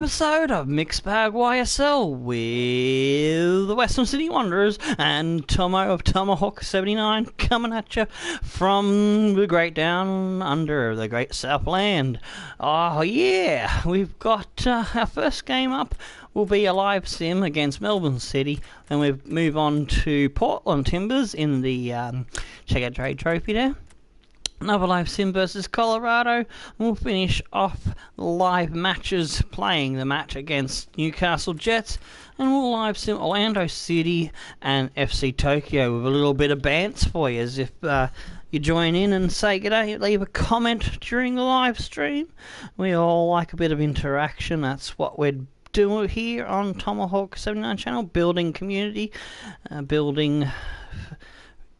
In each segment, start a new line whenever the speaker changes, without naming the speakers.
Episode of Mixed Bag YSL with the Western City Wanderers and Tomo of Tomahawk 79 coming at you from the great down under the great Southland. Oh yeah, we've got our first game up will be a live sim against Melbourne City, and we move on to Portland Timbers in the Checkatrade trophy there. Another live sim versus Colorado, and we'll finish off live matches playing the match against Newcastle Jets, and we'll live sim Orlando City and FC Tokyo with a little bit of bants for you. As if you join in and say g'day, leave a comment during the live stream. We all like a bit of interaction. That's what we're doing here on Tomahawk 79 channel, building community, building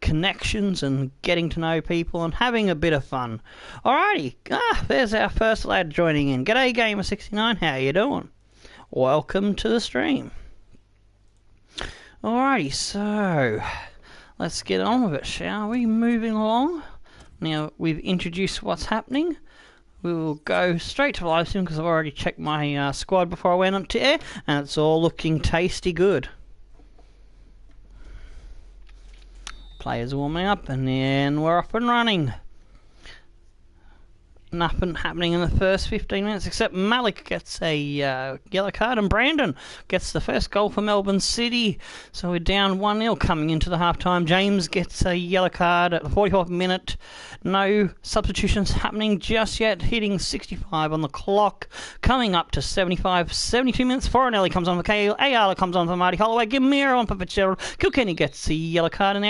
connections and getting to know people and having a bit of fun. Alrighty, there's our first lad joining in. G'day Gamer69, how you doing? Welcome to the stream. Alrighty, so let's get on with it, shall we? Moving along. Now we've introduced what's happening. We will go straight to live stream because I've already checked my squad before I went on to air, and it's all looking tasty good. Players warming up, and then we're up and running. Nothing happening in the first 15 minutes except Malik gets a yellow card and Brandon gets the first goal for Melbourne City. So we're down 1-0 coming into the half-time. James gets a yellow card at the 44th minute. No substitutions happening just yet. Hitting 65 on the clock. Coming up to 75, 72 minutes. Forinelli comes on for Kale. Ayala comes on for Marty Holloway. Gamira on for Fitzgerald. Kilkenny gets the yellow card in the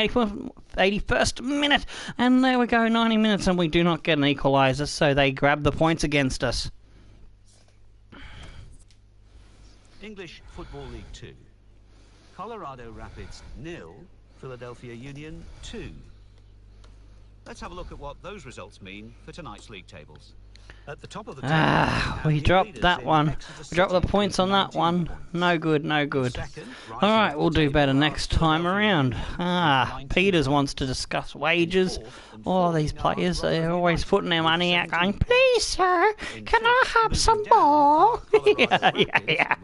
81st minute. And there we go, 90 minutes, and we do not get an equaliser, so they grab the points against us.
English Football League 2. Colorado Rapids 0, Philadelphia Union 2. Let's have a look at what those results mean for tonight's league tables. At the top of the table,
we dropped that one. We dropped the points on that one. No good, no good. Alright, we'll do better next time around. Peters wants to discuss wages. All these players, they're always putting their money out going, please sir, can I have some more? yeah.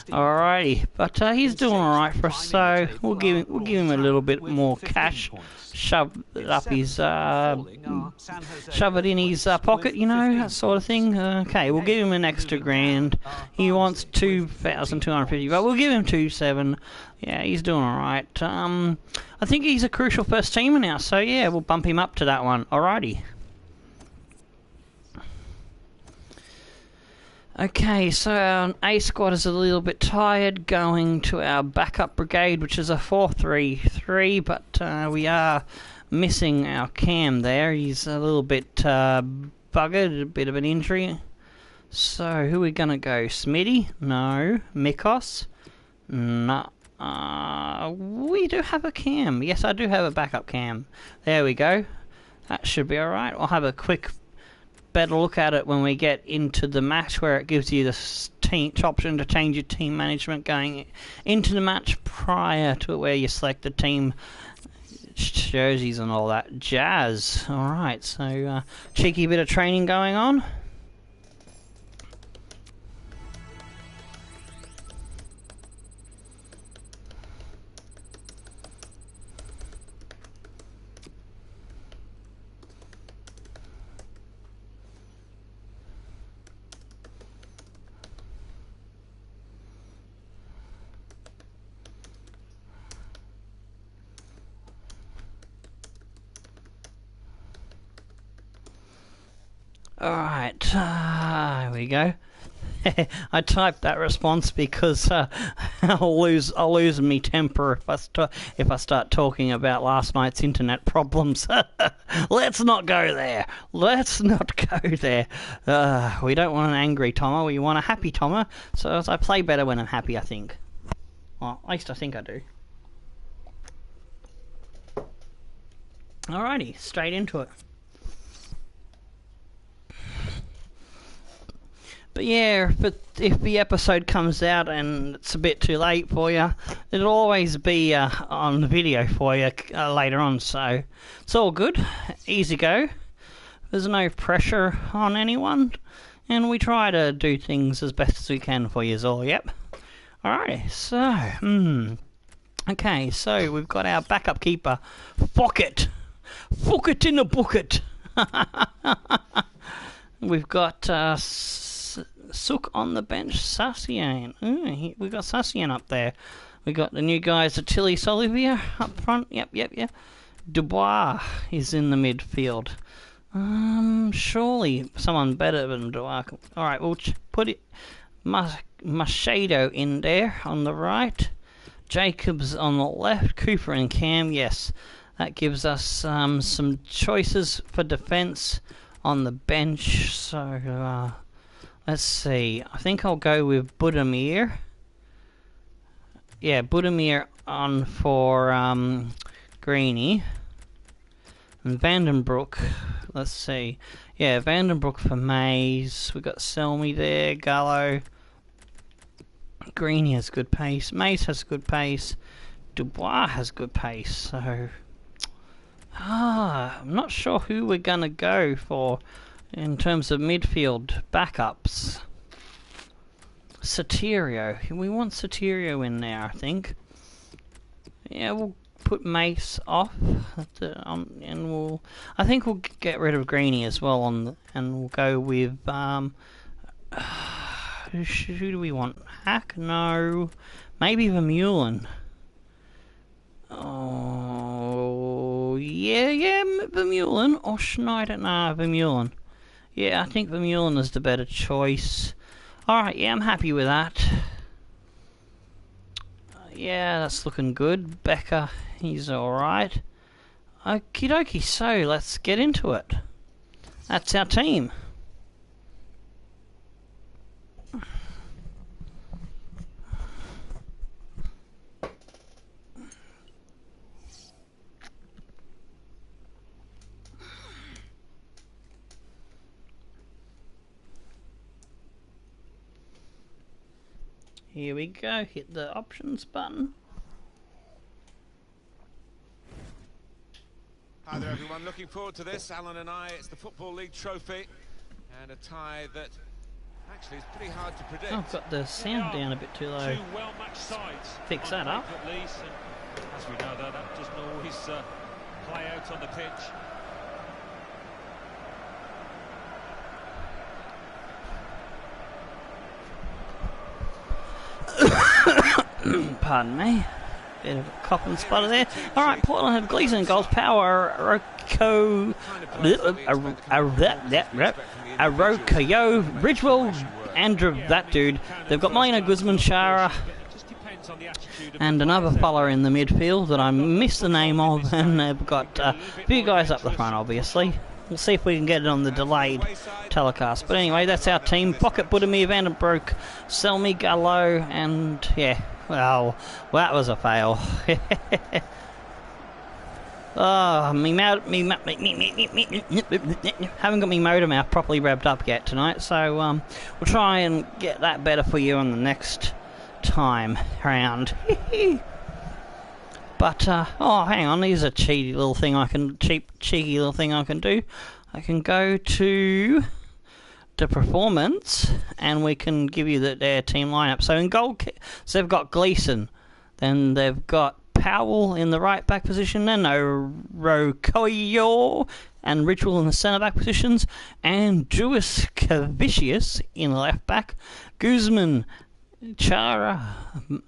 Alrighty, but he's doing alright for us, so we'll give him a little bit more cash. Shove it up his, shove it in his pocket, you know, that sort of thing. Okay, we'll give him an extra grand. He wants 2,250, but we'll give him 2,700. Yeah, he's doing alright. I think he's a crucial first teamer now, so yeah, we'll bump him up to that one. Alrighty. Okay, so our A squad is a little bit tired, going to our backup brigade, which is a 4-3-3, but we are missing our Cam there. He's a little bit buggered, a bit of an injury. So, who are we going to go? Smitty? No. Mikos? No. We do have a Cam. Yes, I do have a backup Cam. There we go. That should be alright. I'll have a quick better look at it when we get into the match, where it gives you the option to change your team management going into the match prior to where you select the team jerseys and all that jazz. Alright, so cheeky bit of training going on. Alright, here we go. I typed that response because I'll lose me temper if I start talking about last night's internet problems. Let's not go there. Let's not go there. We don't want an angry Tomo. We want a happy Tomo. So I play better when I'm happy, I think. Well, at least I think I do. Alrighty, straight into it. But yeah, if the episode comes out and it's a bit too late for you, it'll always be on the video for you later on, so it's all good. Easy go. There's no pressure on anyone. and we try to do things as best as we can for you all. Yep. Alright, so, okay, so we've got our backup keeper, Fockett. Fockett in the bucket. We've got Sook on the bench, Sassian. We've got Sassian up there. We got the new guys, Tilly Solivier up front. Yep. Dubois is in the midfield. Surely someone better than Dubois. Alright, we'll put it Machado in there on the right. Jacobs on the left. Cooper and Cam, yes. That gives us some choices for defence on the bench. So, let's see. I think I'll go with Budimir. Yeah, Budimir on for Greeny. And Vandenbroek, let's see. Yeah, Vandenbroek for Mays. We've got Selmy there, Gallo. Greeny has good pace. Mays has good pace. Dubois has good pace. So, I'm not sure who we're going to go for in terms of midfield backups. Soterio. We want Soterio in there, I think. Yeah, we'll put Mace off, and I think we'll get rid of Greeny as well, and we'll go with who do we want? Hack? No, maybe Vermeulen. Oh yeah, Vermeulen or Schneider? Nah, Vermeulen. Yeah, I think Vermeulen is the better choice. All right, yeah, I'm happy with that. Yeah, that's looking good. Becker, he's alright. Okie dokie, so let's get into it. That's our team. Here we go, hit the options button.
Hi there everyone, looking forward to this. Alan and I, it's the Football League trophy and a tie that actually is pretty hard to predict.
Oh, I've got the sound down a bit too low.
Two well-matched sides.
Fix that up.
At least, and as we know, that doesn't always play out on the pitch.
Pardon me. Bit of a cough and sputter there. Alright, Portland have Gleason, goals, Power, Arroyo, Ridgewell, Andrew, that dude. They've got Molina, Guzman, Shara, and another fella in the midfield that I missed the name of, and they've got a few guys up the front, obviously. We'll see if we can get it on the delayed telecast. But anyway, that's our team. Pocket, Budimir, Vandenbroek, Selmy, Gallo, and yeah, well, that was a fail. Oh, haven't got me motor mouth properly revved up yet tonight, so we'll try and get that better for you on the next time round. But oh, hang on, here's a cheeky little thing I can do. I can go to the performance, and we can give you their team lineup. So in goal, so they've got Gleason, then they've got Powell in the right back position, then Rocoyo and Ridgewell in the centre back positions, and Jewis Cavicius in the left back, Guzman, Chara,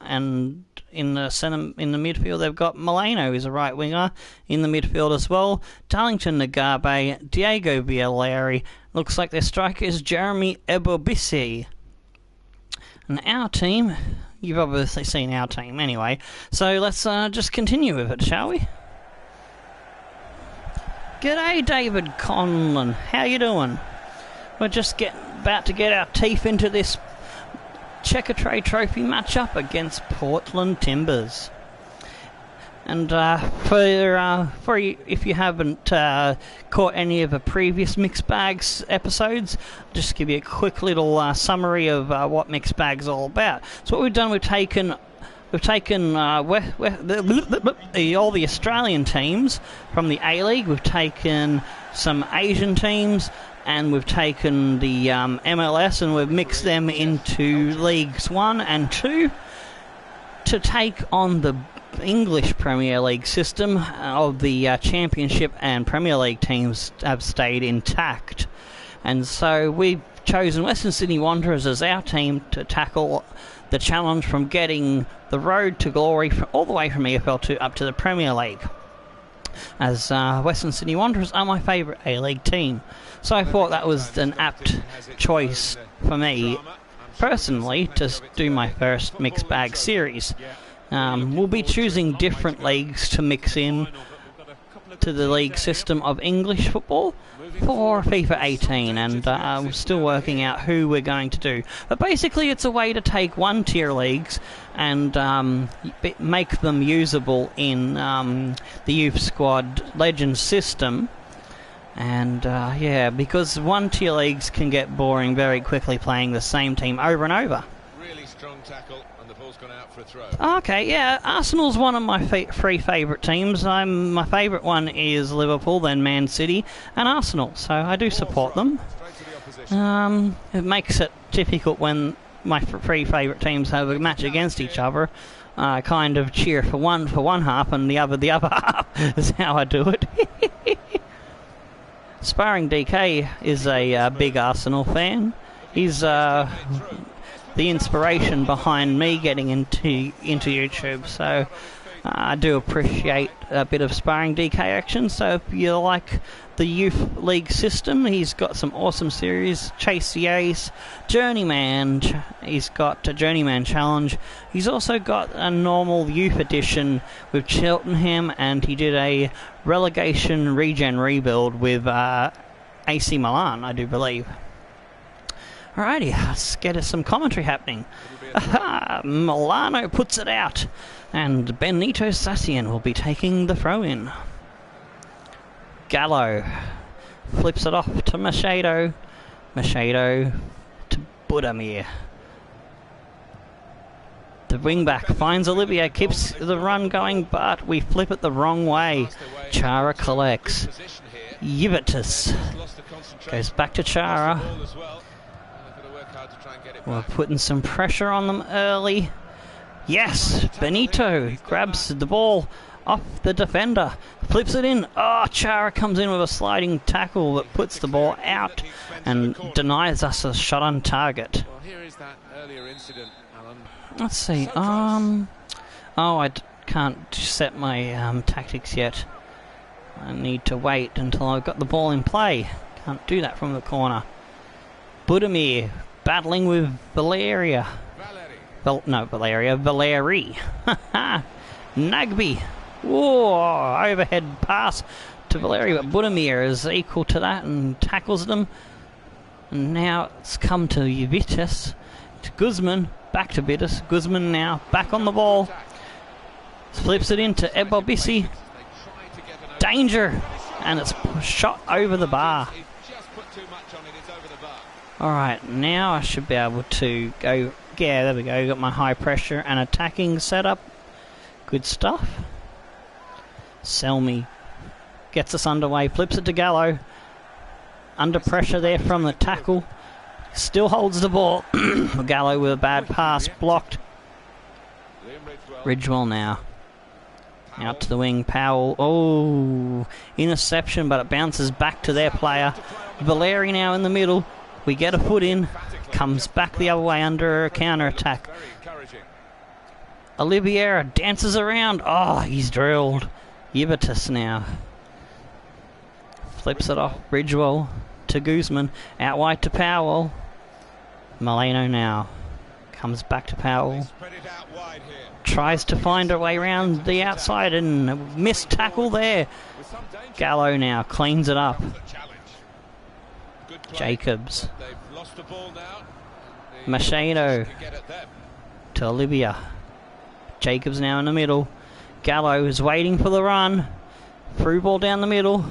and in the centre, in the midfield, they've got Molino, who's a right winger, in the midfield as well. Darlington, Nagabe, Diego Villalari. Looks like their striker is Jeremy Ebobisse. And our team, you've obviously seen our team anyway. So let's just continue with it, shall we? G'day, David Conlon. How you doing? We're just about to get our teeth into this Checkatrade Trophy matchup against Portland Timbers. And for if you haven't caught any of the previous Mixed Bags episodes, just give you a quick little summary of what Mixed Bags is all about. So what we've done, we've taken all the Australian teams from the A-League. We've taken some Asian teams, and we've taken the MLS and we've mixed them into Leagues 1 and 2 to take on the English Premier League system of the Championship and Premier League teams have stayed intact. And so we've chosen Western Sydney Wanderers as our team to tackle the challenge from getting the road to glory all the way from EFL2 up to the Premier League, as Western Sydney Wanderers are my favourite A-League team. So I thought that was an apt choice for me personally to do my first mixed bag series. We'll be choosing different leagues to mix in to the league system of English football for FIFA 18, and we're still working out who we're going to do. But basically it's a way to take one-tier leagues and make them usable in the Youth Squad Legends system. And yeah, because one-tier leagues can get boring very quickly playing the same team over and over.
Really strong tackle, and the ball's gone out for a throw.
Okay, yeah, Arsenal's one of my three favourite teams. My favourite one is Liverpool, then Man City, and Arsenal, so I do support them. It makes it difficult when my three favourite teams have a match against each other. I kind of cheer for one half, and the other half is how I do it. Sparring DK is a big Arsenal fan. He's the inspiration behind me getting into YouTube, so I do appreciate a bit of Sparring DK action. So if you like the Youth League system, he's got some awesome series. Chase the Ace, Journeyman, he's got a Journeyman Challenge. He's also got a normal Youth Edition with Cheltenham, and he did a relegation regen rebuild with AC Milan, I do believe. Alrighty, let's get us some commentary happening. Aha! Milano puts it out, and Benito Sassian will be taking the throw-in. Gallo flips it off to Machado. Machado to Budimir. The wing-back finds Olivier, keeps the run going, but we flip it the wrong way. Chara collects. Yivitus goes back to Chara. We're putting some pressure on them early. Yes, Benito grabs the ball off the defender, flips it in. Oh, Chara comes in with a sliding tackle that puts the ball out and denies us a shot on target.
Well, here is that earlier incident, Alan.
Let's see. Oh, I can't set my tactics yet. I need to wait until I've got the ball in play. Can't do that from the corner. Budimir battling with Valeria. Valeri. Nagby. Whoa, overhead pass to Valeri, but Budimir is equal to that and tackles them. And now it's come to Yivitus. To Guzman, back to Vitus. Guzman now back on the ball. Flips it into Ebobisi. Danger! And it's shot over the bar. Alright, now I should be able to go. Yeah, there we go. Got my high pressure and attacking setup. Good stuff. Selmy gets us underway, flips it to Gallo. Under pressure there from the tackle. Still holds the ball. Gallo with a bad pass, blocked. Ridgewell now. Out to the wing, Powell. Oh, interception, but it bounces back to their player. Valeri now in the middle. We get a foot in. Comes back the other way under a counter-attack. Oliveira dances around. Oh, he's drilled. Yivitus now. Flips it off. Ridgewell to Guzman. Out wide to Powell. Moreno now. Comes back to Powell. Tries to find a way around the outside and missed tackle there. Gallo now cleans it up. Jacobs. Machado to Olivia. Jacobs now in the middle. Gallo is waiting for the run. Through ball down the middle.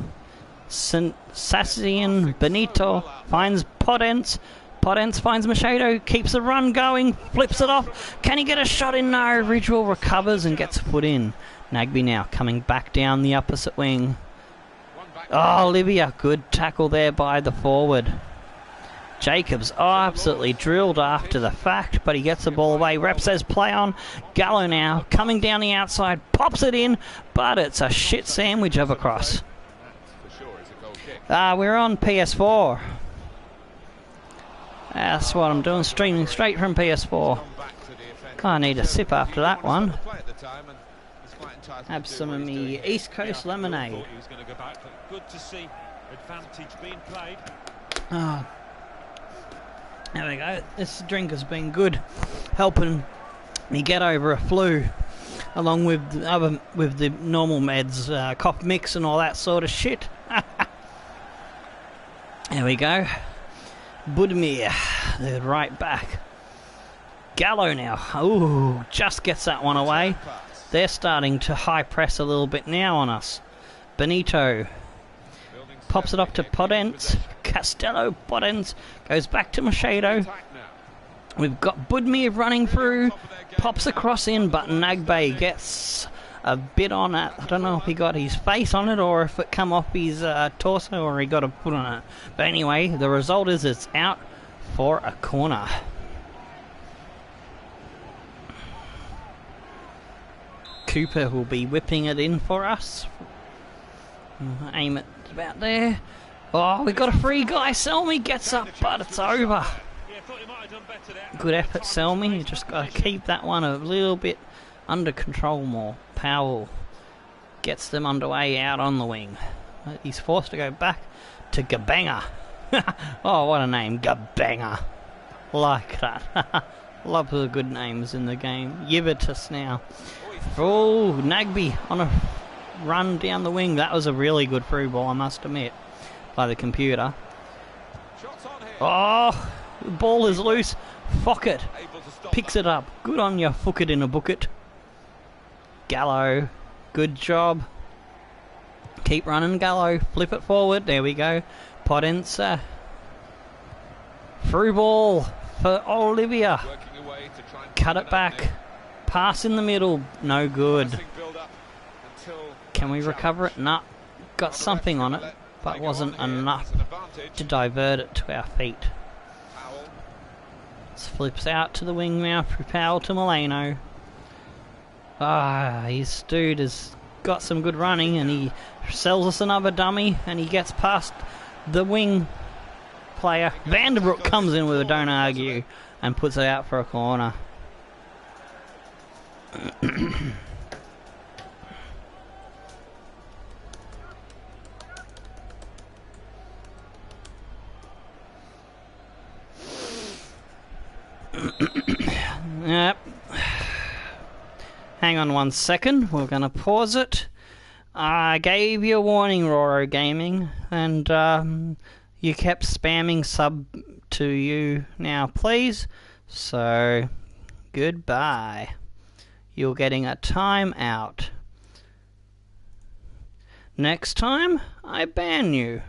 Sassian Benito finds Podence. Podence finds Machado, keeps the run going, flips it off. Can he get a shot in? No, Ridgewell recovers and gets a foot in. Nagby now coming back down the opposite wing. Oh, Olivia, good tackle there by the forward. Jacobs, absolutely drilled after the fact, but he gets the ball away. Rep says play on. Gallo now, coming down the outside, pops it in, but it's a shit sandwich of a cross. We're on PS4. That's what I'm doing, streaming straight from PS4. I need a sip after that one. Have some of me East Coast lemonade.
Good to see advantage being played.
Oh. There we go. This drink has been good, helping me get over a flu, along with the normal meds, cough mix and all that sort of shit. There we go. Budimir, the right back. Gallo now. Ooh, just gets that one away. They're starting to high press a little bit now on us. Benito pops it up to Podence. Castello, Podence goes back to Machado. We've got Budimir running through. Pops across in, but Nagbe gets a bit on it. I don't know if he got his face on it or if it come off his torso or he got a foot on it. But anyway, the result is it's out for a corner. Cooper will be whipping it in for us. Aim it about there. Oh, we got a free guy. Selmy gets up, but it's over. Good effort, Selmy. You just got to keep that one a little bit under control more. Powell gets them underway out on the wing. He's forced to go back to Gabanga. Oh, what a name, Gabanga. Like that. Love the good names in the game. Yivitus now. Oh, Nagby on a run down the wing. That was a really good through ball, I must admit, by the computer. Oh, the ball is loose. Fockett picks it up. Good on you, Fockett in a bucket. Gallo, good job. Keep running, Gallo. Flip it forward. There we go. Potenza. Through ball for Olivia. Cut it back. Pass in the middle. No good. Can we recover it? Nah. Got something on it, but wasn't enough to divert it to our feet. This flips out to the wing now through Powell to Moreno. His dude has got some good running and he sells us another dummy and he gets past the wing player. Vanderbroek comes in with a don't argue and puts it out for a corner. Yep. Hang on 1 second, we're going to pause it. I gave you a warning, Roro Gaming, and you kept spamming sub to you now, please. So, goodbye. You're getting a timeout. Next time, I ban you.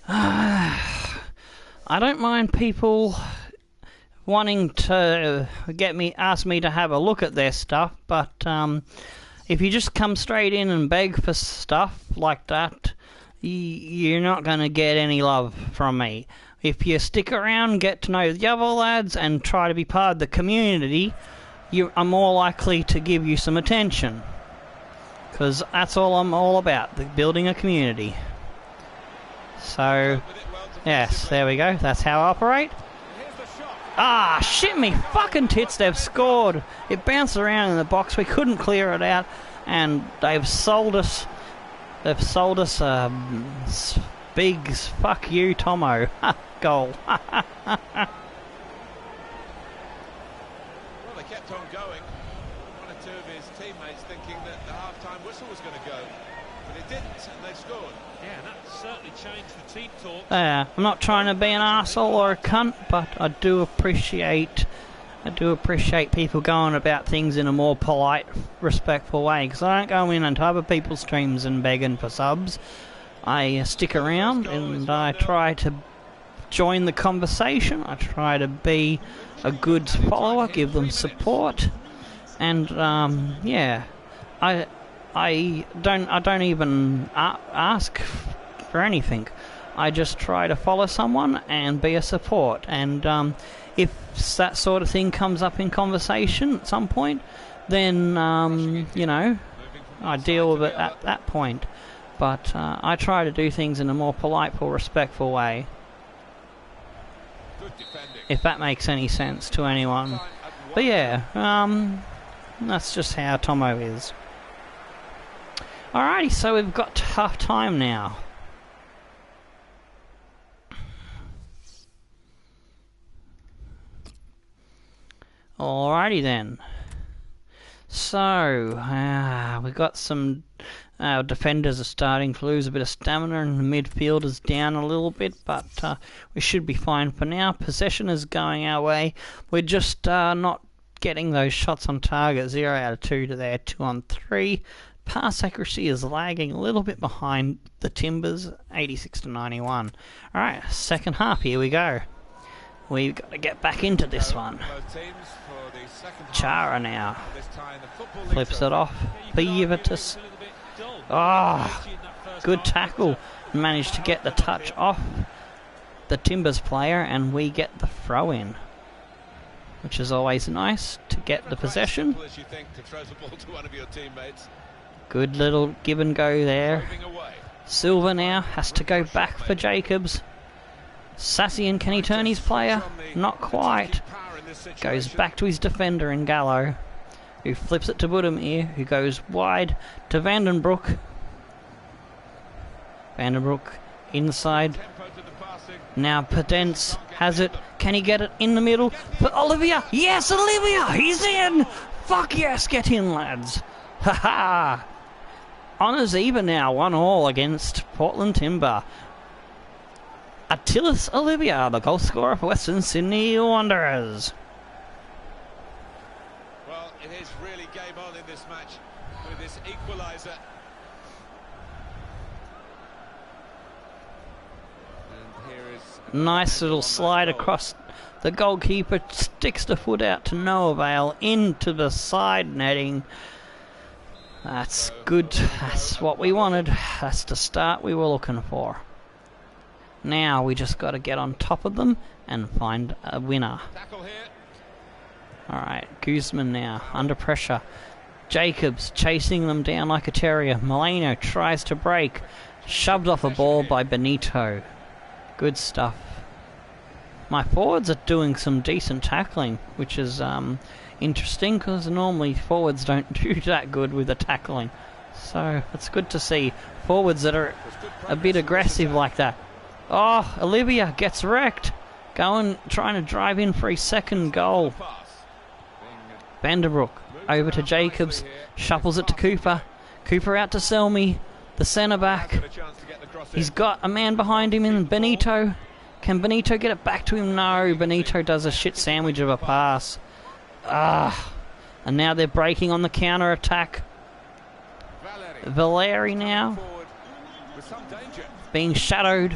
I don't mind people wanting to ask me to have a look at their stuff, but if you just come straight in and beg for stuff like that, you're not going to get any love from me. If you stick around, get to know the other lads, and try to be part of the community, I'm more likely to give you some attention. Because that's all I'm all about, building a community. So, yes, there we go. That's how I operate. Ah, shit me fucking tits, they've scored. It bounced around in the box, we couldn't clear it out, and they've sold us a big fuck you Tomo goal.
Well, they kept on going. One or two of his teammates thinking that the half-time whistle was going to go, but it didn't, and they scored.
Yeah, that certainly changed the team talk.
I'm not trying to be an arsehole or a cunt, but I do appreciate people going about things in a more polite, respectful way, because I don't go in onto other people's streams and begging for subs. I stick around and I try to join the conversation. I try to be a good follower, give them support, and yeah, I don't even ask for anything. I just try to follow someone and be a support. And if that sort of thing comes up in conversation at some point, then you know, I deal with it at that point. But I try to do things in a more polite, more respectful way. If that makes any sense to anyone. But yeah, that's just how Tomo is. Alrighty, so we've got half time now. Alrighty then. So, we've got some... Our defenders are starting to lose a bit of stamina and the midfield is down a little bit, but we should be fine for now. Possession is going our way. We're just not getting those shots on target. 0 out of 2 to there, 2 on 3. Pass accuracy is lagging a little bit behind the Timbers, 86 to 91. Alright, second half, here we go. We've got to get back into this one. Chara now flips it off. Beavitus. Oh, good tackle. Managed to get the touch off the Timbers player and we get the throw in, which is always nice to get the possession. Good little give and go there. Silva now has to go back for Jacobs. Sassian, can he turn his player? Not quite. Goes back to his defender in Gallo, who flips it to Budimir, who goes wide to Vandenbroek. Vandenbroek inside. Now Pedence has it. Can he get it in the middle for Olivia? Yes, Olivia! He's in! Fuck yes, get in, lads. Haha! Honours even now, 1-1 against Portland Timber. Attilas Olivia, the goal scorer for Western Sydney Wanderers.
Well, it is really game on in this match with this equaliser. And here is
nice little slide across. The goalkeeper sticks the foot out to no avail into the side netting. That's good. That's what we wanted. That's the start we were looking for. Now we just got to get on top of them and find a winner. Alright, Guzman now, under pressure. Jacobs chasing them down like a terrier. Moreno tries to break. Shoved off a ball by Benito. Good stuff. My forwards are doing some decent tackling, which is interesting because normally forwards don't do that good with the tackling. So it's good to see forwards that are a bit aggressive like that. Oh, Olivia gets wrecked. Trying to drive in for his second goal. Vanderbroek over to Jacobs. Shuffles it to Cooper. Cooper out to Selmy, the centre back. He's got a man behind him in Benito. Can Benito get it back to him? No, Benito does a shit sandwich of a pass. And now they're breaking on the counter attack. Valeri now being shadowed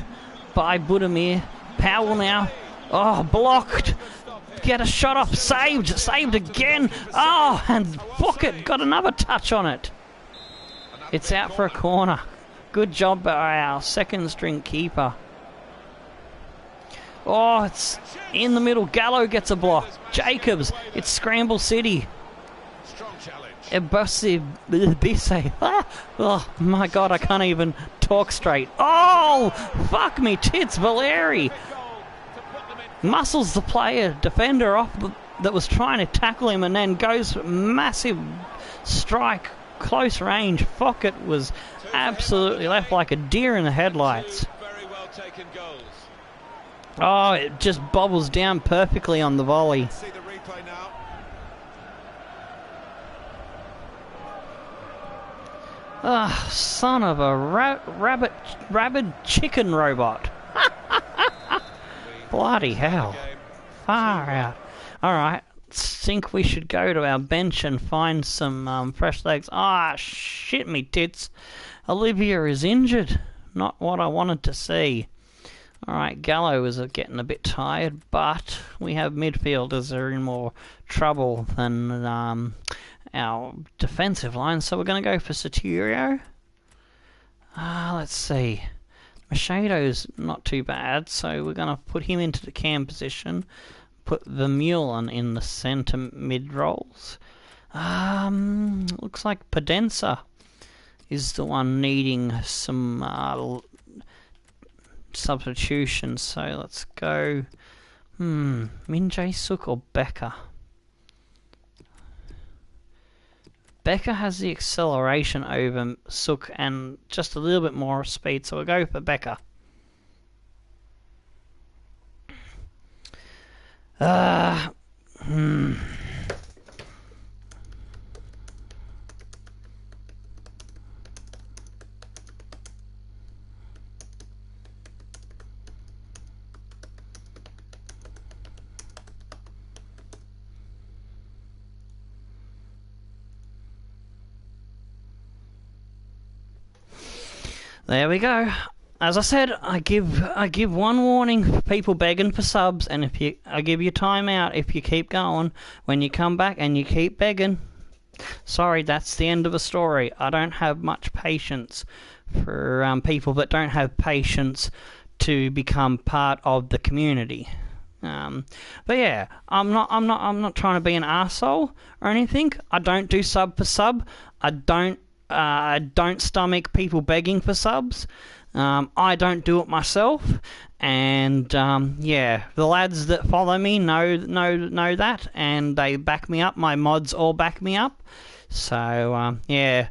by Budimir. Powell now. Oh, blocked. Get a shot off. Saved. Saved again. Oh, and book it. Got another touch on it. It's out for a corner. Good job by our second string keeper. Oh, it's in the middle. Gallo gets a block. Jacobs. It's Scramble City. Ebose. Oh my god, I can't even talk straight. Oh, fuck me tits, Valeri. Muscles the player, defender off that was trying to tackle him and then goes for a massive strike, close range. Fockett was absolutely left like a deer in the headlights. Oh, it just bobbles down perfectly on the volley. Ah, son of a rabid chicken robot. Bloody hell. Far out. Alright, think we should go to our bench and find some fresh legs. Ah, shit me tits. Olivia is injured. Not what I wanted to see. Alright, Gallo is getting a bit tired, but we have midfielders that are in more trouble than our defensive line, so we're going to go for Sotirio. Let's see. Machado's not too bad, so we're going to put him into the cam position. Put Vermeulen in the centre mid roles. Looks like Pedenza is the one needing some substitution. So let's go. Min Jae-suk or Becker? Becker has the acceleration over Suk and just a little bit more speed, so we'll go for Becker. There we go. As I said, I give one warning for people begging for subs, and I give you time out if you keep going. When you come back and you keep begging, sorry, that's the end of the story. I don't have much patience for people that don't have patience to become part of the community. But yeah, I'm not trying to be an arsehole or anything. I don't do sub for sub. I don't stomach people begging for subs. I don't do it myself, and yeah, the lads that follow me know that, and they back me up. My mods all back me up. So yeah,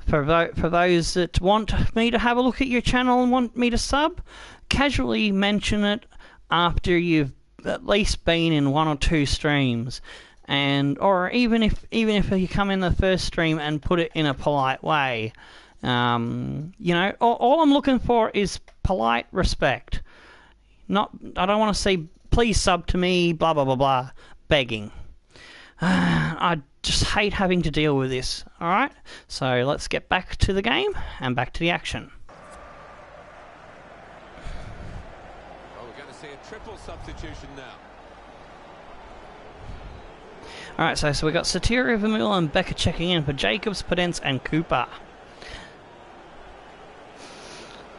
for those that want me to have a look at your channel and want me to sub, casually mention it after you've at least been in 1 or 2 streams. Or even if you come in the first stream and put it in a polite way, you know, all I'm looking for is polite respect. I don't want to say please sub to me, blah blah blah blah, begging. I just hate having to deal with this. All right, so let's get back to the game and back to the action.
Well, we're going to see a triple substitution now.
Alright, so we got Sotirio, Vermeulen and Becker checking in for Jacobs, Pedence and Cooper.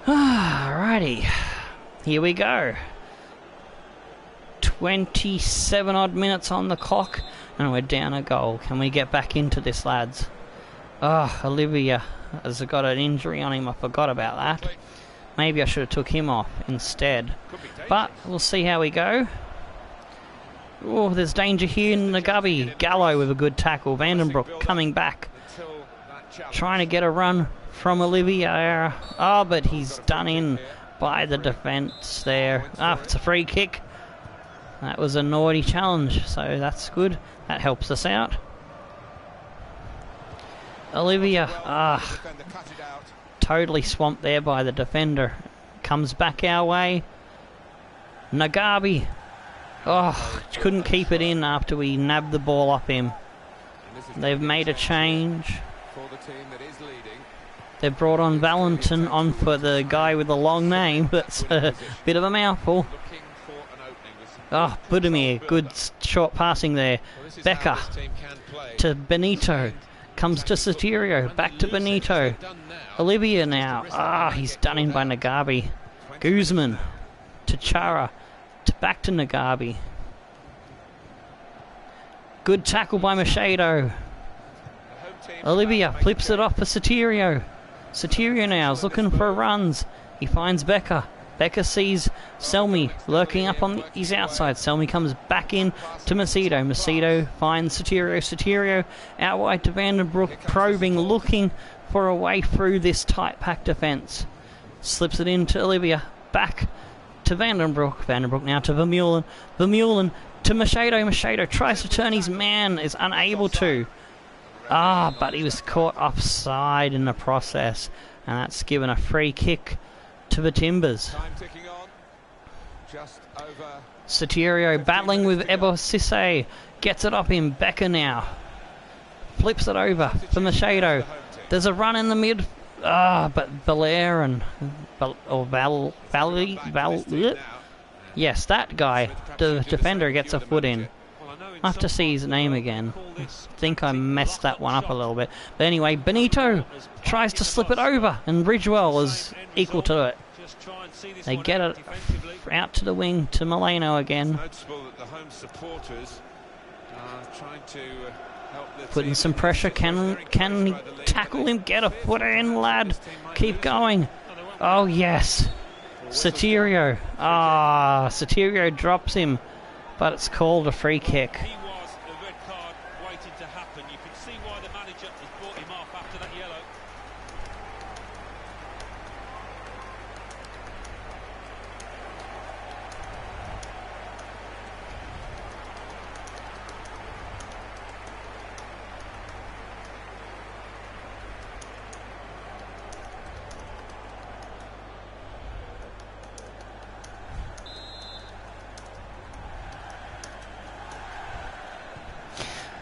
Alrighty, here we go. 27 odd minutes on the clock and we're down a goal. Can we get back into this, lads? Olivia has got an injury on him. I forgot about that. Maybe I should have took him off instead. But we'll see how we go. Oh, there's danger here in the gubby. Gallo with a good tackle. Vandenbroek coming back. Trying to get a run from Olivia. Oh, but he's done in by the defence there. It's a free kick. That was a naughty challenge, so that's good. That helps us out. Olivia, totally swamped there by the defender. Comes back our way. Nagabi. Couldn't keep it in after we nabbed the ball off him. They've made a change. They've brought on Valentin on for the guy with the long name. That's a bit of a mouthful. Budimir, good short passing there. Becker to Benito. Comes to Sotirio. Back to Benito. Olivia now. He's done in by Nagabi. Guzman to Chara. Back to Nagabi. Good tackle by Machado. Olivia flips it off for Sotirio. Sotirio now is looking for runs. He finds Becker. Becker sees Selmy lurking up on his outside. Selmy comes back in to Macedo. Macedo finds Sotirio. Sotirio out wide to Vandenbroek, probing, looking for a way through this tight pack defence. Slips it in to Olivia. Back to Vandenbroek. Vandenbroek now to Vermeulen. Vermeulen to Machado. Machado tries to turn his man, is unable to. But he was caught offside in the process, and that's given a free kick to the Timbers. Sotirio battling with Ebo Sisse. Gets it up in Becker now. Flips it over for Machado. There's a run in the mid. But Belair and yes, that guy, the defender, gets a foot in. I have to see his name again. I think I messed that one up a little bit. But anyway, Benito tries to slip it over, and Ridgewell is equal to it. They get it out to the wing to Moreno again.
Noticeable that the home supporters are trying to help the
Putting
team
some pressure. Can he tackle him? Get a foot in, lad. Keep going. Oh, yes. Sotirio. Ah, Sotirio drops him, but it's called a free kick.
He was a red card waiting to happen. You can see why the manager has brought him off after that yellow.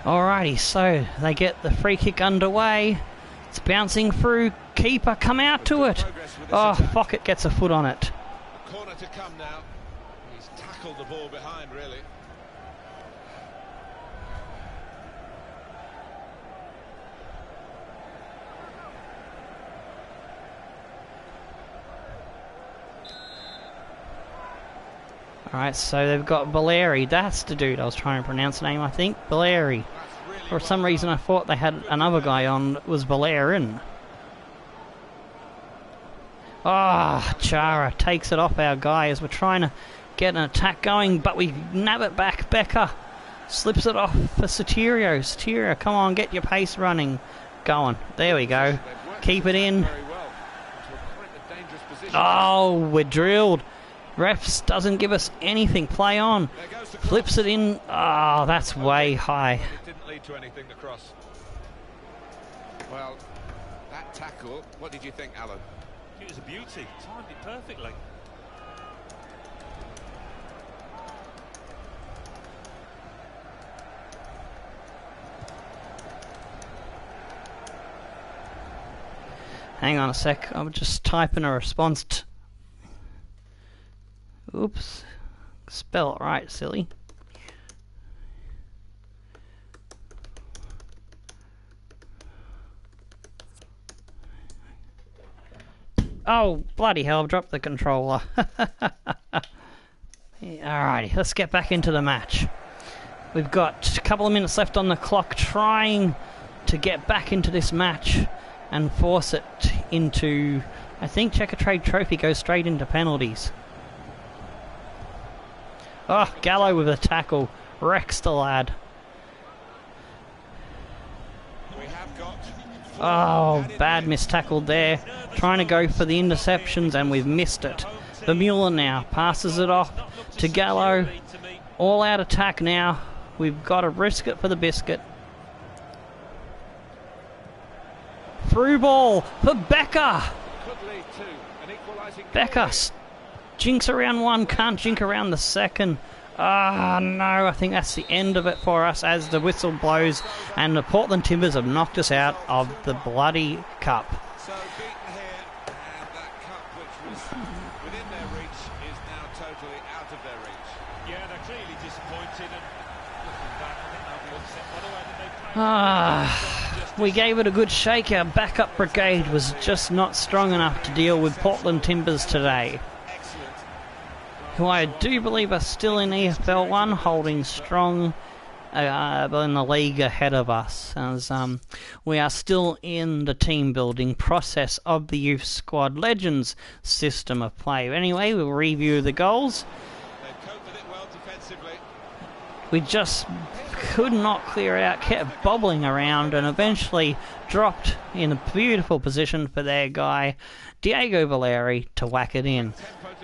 Alrighty, so they get the free kick underway. It's bouncing through. Keeper, come out to it. Oh, Fockett gets a foot on it.
A corner to come now. He's tackled the ball behind, really.
Alright, so they've got Valeri. That's the dude I was trying to pronounce the name, I think. Valeri. For some reason I thought they had another guy on that was Valerian. Ah, Chara takes it off our guy as we're trying to get an attack going, but we nab it back. Becker slips it off for Sotirio. Sotirio, come on, get your pace running. Going. There we go. Keep it in. Oh, we're drilled. Refs doesn't give us anything. Play on. Flips it in. Oh, that's way high.
It didn't lead to anything to cross. Well, that tackle, what did you think, Alan?
It was a beauty. Timed it perfectly.
Hang on a sec. I'm just typing a response to... Oops. Spell it right, silly. Oh, bloody hell, I've dropped the controller. Alrighty, let's get back into the match. We've got a couple of minutes left on the clock, trying to get back into this match and force it into... I think Checkatrade Trophy goes straight into penalties. Oh, Gallo with a tackle. Wrecks the lad.
We have got...
Oh, bad miss tackled there. Trying to go for the interceptions and we've missed it. Vermeulen now passes it off to Gallo. All out attack now. We've got to risk it for the biscuit. Through ball for Becker.
Could lead to an equalising
Becker jinks around one, can't jink around the second. Ah, no, I think that's the end of it for us as the whistle blows and the Portland Timbers have knocked us out of the bloody cup.
So beaten here, and that cup which was within their reach is now totally out of their reach.
Yeah, they're clearly disappointed and looking back, I think they'll be upset by the way that they played.
Ah, we gave it a good shake. Our backup brigade was just not strong enough to deal with Portland Timbers today, who I do believe are still in EFL 1, holding strong in the league ahead of us, as we are still in the team building process of the Youth Squad Legends system of play. Anyway, we'll review the goals.
They've coped with it well defensively.
We just could not clear it out, kept bobbling around, and eventually dropped in a beautiful position for their guy, Diego Valeri, to whack it in.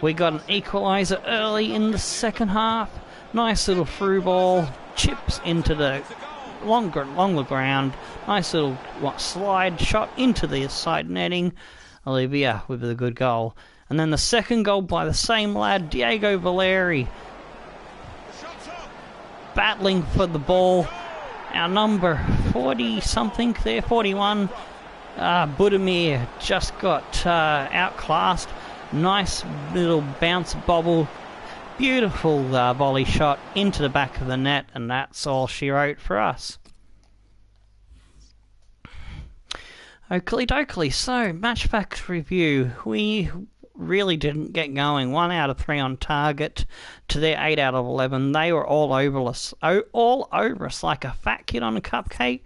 We got an equaliser early in the second half. Nice little through ball, chips into the longer ground. Nice little slide shot into the side netting. Olivia with a good goal. And then the second goal by the same lad, Diego Valeri, battling for the ball. Our number 40-something there, 41. Budimir just got outclassed. Nice little bounce bobble Beautiful volley shot into the back of the net, and that's all she wrote for us. Oakley dokley, so matchback review. We really didn't get going. 1 out of 3 on target to their 8 out of 11. They were all over us like a fat kid on a cupcake.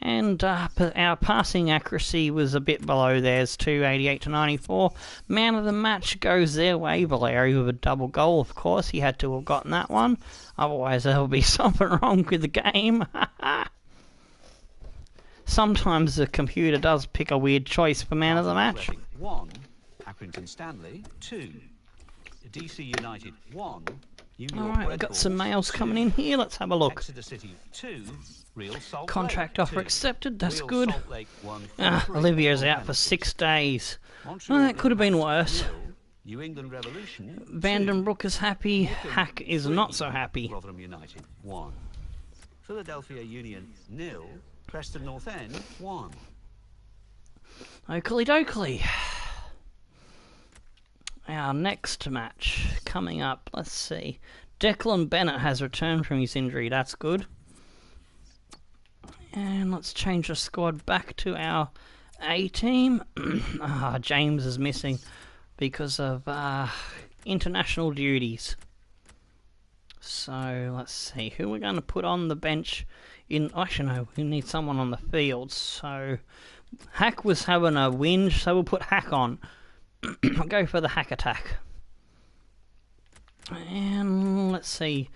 And our passing accuracy was a bit below theirs too, 88 to 94. Man of the match goes their way, Valeri, with a double goal, of course. He had to have gotten that one. Otherwise there'll be something wrong with the game. Sometimes the computer does pick a weird choice for man of the match.
1, Accrington Stanley 2, DC United 1.
Alright, we've got some mails coming in here. Let's have a look.
Exeter City 2, Real Salt
Contract
Lake
offer
2.
accepted. That's
Real
good.
Salt Lake 1,
Olivia's out for 6 days.
Montreal
Well, that could have been worse.
0, New England Revolution 2,
Vandenbroek is happy. Hack is
3,
not so happy.
Rotherham United 1, Philadelphia Union 0, Preston North End 1.
Oakley dokley. Our next match coming up, let's see. Declan Bennett has returned from his injury, that's good. And let's change the squad back to our A team. James is missing because of international duties. So let's see who we're going to put on the bench. Actually no, we need someone on the field. So Hack was having a whinge, so we'll put Hack on. I'll go for the Hack attack. And let's see.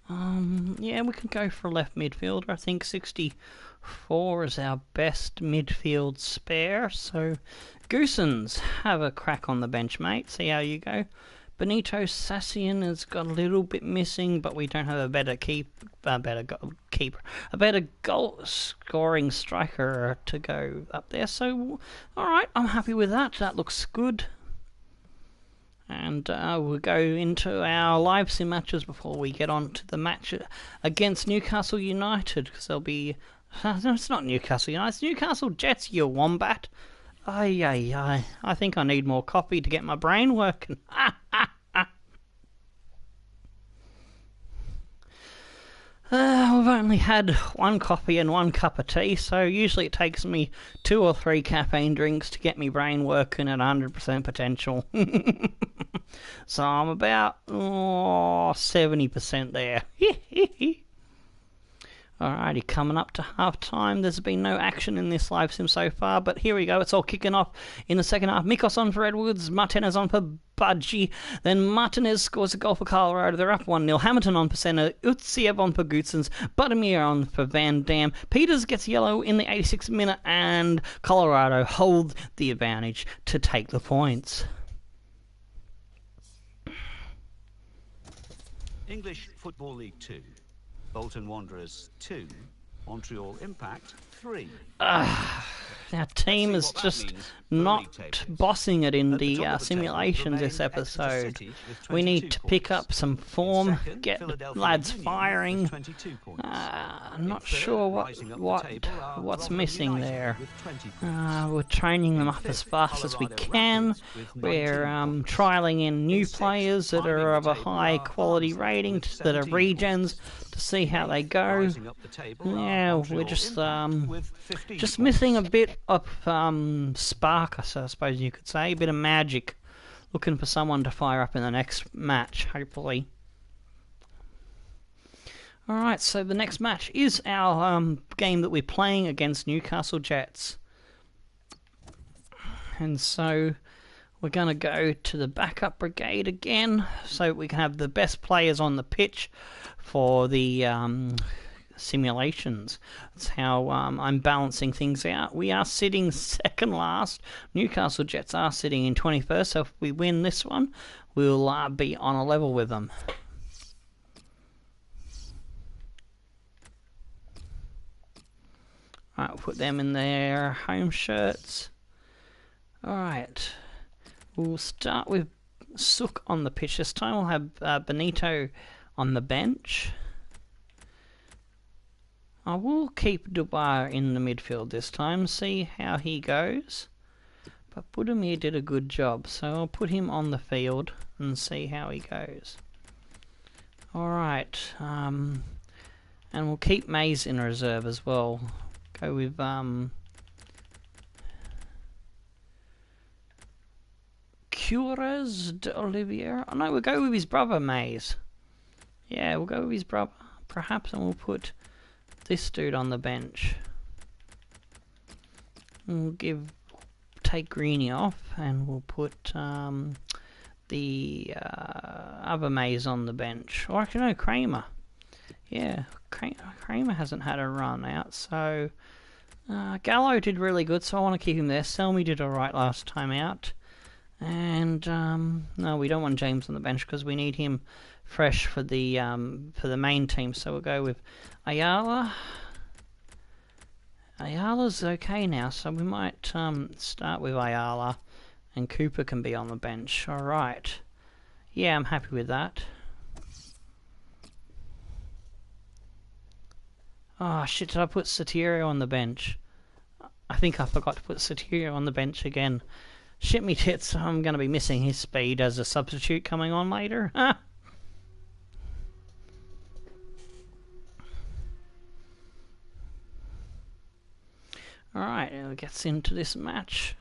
Yeah, we can go for a left midfielder. I think 64 is our best midfield spare. So, Goosens, have a crack on the bench, mate. See how you go. Benito Sassian has got a little bit missing, but we don't have a better goal scoring striker to go up there. So, all right, I'm happy with that. That looks good. And we'll go into our live sim matches before we get on to the match against Newcastle United, because there'll be... no, it's not Newcastle United, it's Newcastle Jets, you wombat. I think I need more coffee to get my brain working. We've only had 1 coffee and 1 cup of tea, so usually it takes me 2 or 3 caffeine drinks to get my brain working at 100% potential. So I'm about 70% there. Alrighty, coming up to half time. There's been no action in this live sim so far, but here we go. It's all kicking off in the second half. Mikos on for Edwards, Martinez on for Budgie. Then Martinez scores a goal for Colorado. They're up 1-0. Hamilton on for Senna. Utsiev on for Gootsens. Budimir on for Van Dam. Peters gets yellow in the 86th minute, and Colorado hold the advantage to take the points.
English Football League 2. Bolton Wanderers 2, Montreal Impact 3.
Our team is just not bossing it in the simulations this episode. We need to pick up some form, get the lads firing. I'm not sure what's missing there. We're training them up as fast as we can. We're trialling in new players that are of a high quality rating, that are regens, to see how they go. Yeah, we're just missing a bit of spark, I suppose you could say, a bit of magic. Looking for someone to fire up in the next match, hopefully. Alright, so the next match is our game that we're playing against Newcastle Jets. And so we're going to go to the backup brigade again, so we can have the best players on the pitch for the simulations. That's how I'm balancing things out. We are sitting second last. Newcastle Jets are sitting in 21st, so if we win this one, we'll be on a level with them. Alright, we'll put them in their home shirts. Alright, we'll start with Sook on the pitch this time. We'll have Benito on the bench. I will keep Dubar in the midfield this time, see how he goes. But Budimir did a good job, so I'll put him on the field and see how he goes. Alright, and we'll keep Mays in reserve as well. Go with, Cures d'Olivier? Oh no, we'll go with his brother, Mays. Yeah, we'll go with his brother, perhaps, and we'll put this dude on the bench. We'll take Greeny off, and we'll put the other Mays on the bench. Or actually, no, Kramer. Yeah, Kramer hasn't had a run out, so Gallo did really good, so I want to keep him there. Selmy did alright last time out. And no, we don't want James on the bench because we need him fresh for the main team. So we'll go with Ayala. Ayala's okay now, so we might start with Ayala, and Cooper can be on the bench. All right. Yeah, I'm happy with that. Oh shit! Did I put Sotirio on the bench? I think I forgot to put Sotirio on the bench again. Shit me tits, I'm going to be missing his speed as a substitute coming on later. Alright, gets into this match.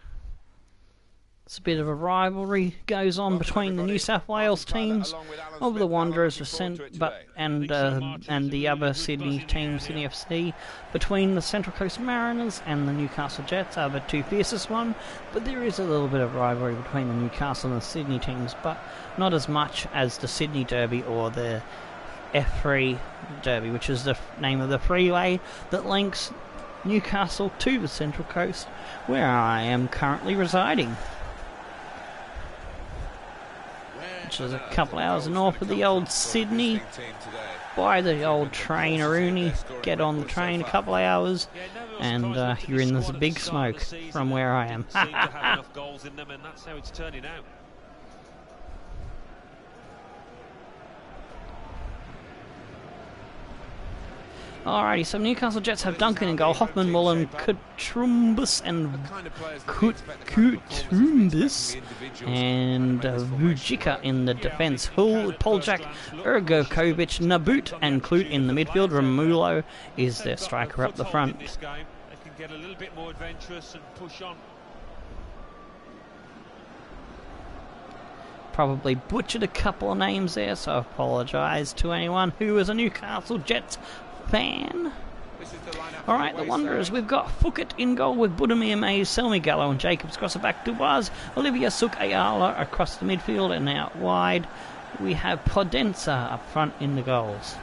It's a bit of a rivalry goes on between the New South Wales teams of the Wanderers and the other Sydney team, Sydney FC, between the Central Coast Mariners and the Newcastle Jets are the two fiercest one. But there is a little bit of rivalry between the Newcastle and the Sydney teams, but not as much as the Sydney Derby or the F3 Derby, which is the name of the freeway that links Newcastle to the Central Coast, where I am currently residing. Which is a couple hours north of the old Sydney. By the old train, Rooney. Get on the train a couple of hours, and you're in this big smoke from where I am. Alrighty, so Newcastle Jets have Duncan in goal, Hoffman, Mullen, Kutrumbus, and Kutrumbus, and Vujicic in the defence. Hull, Poljak, Ergokovic, Nabut, and Clute in the midfield. Romulo is their striker up the front.
They can get a little bit more adventurous and push on.
Probably butchered a couple of names there, so I apologise to anyone who is a Newcastle Jets fan. Alright, the Wanderers, we've got Fouquet in goal with Budimir, Mays, Selmy, Gallo and Jacobs across the back. Dubois, Olivia, Sook, Ayala across the midfield, and out wide we have Podenza up front in the goals.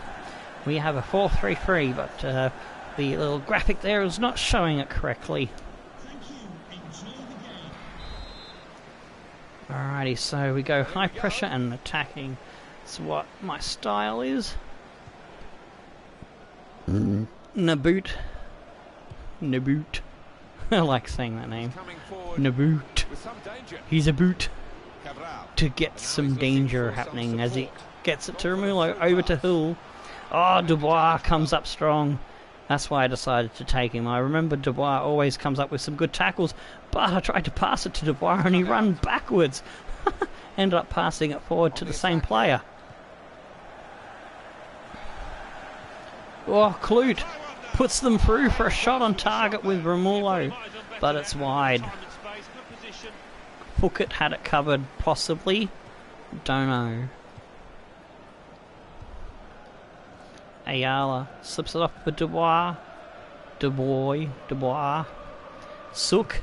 We have a 4-3-3, but the little graphic there is not showing it correctly. Alrighty, so we go high pressure and attacking. That's what my style is. Nabut. I like saying that name. Nabut. He's a boot. To get some danger happening as he gets it to Romulo, over to Hull. Oh, Dubois comes up strong. That's why I decided to take him. I remember Dubois always comes up with some good tackles, but I tried to pass it to Dubois and he ran backwards. Ended up passing it forward to the same player. Oh, Clute puts them through for a shot on target with Romulo, but it's wide. Fouquet had it covered, possibly. Don't know. Ayala slips it off for Dubois. Dubois. Sook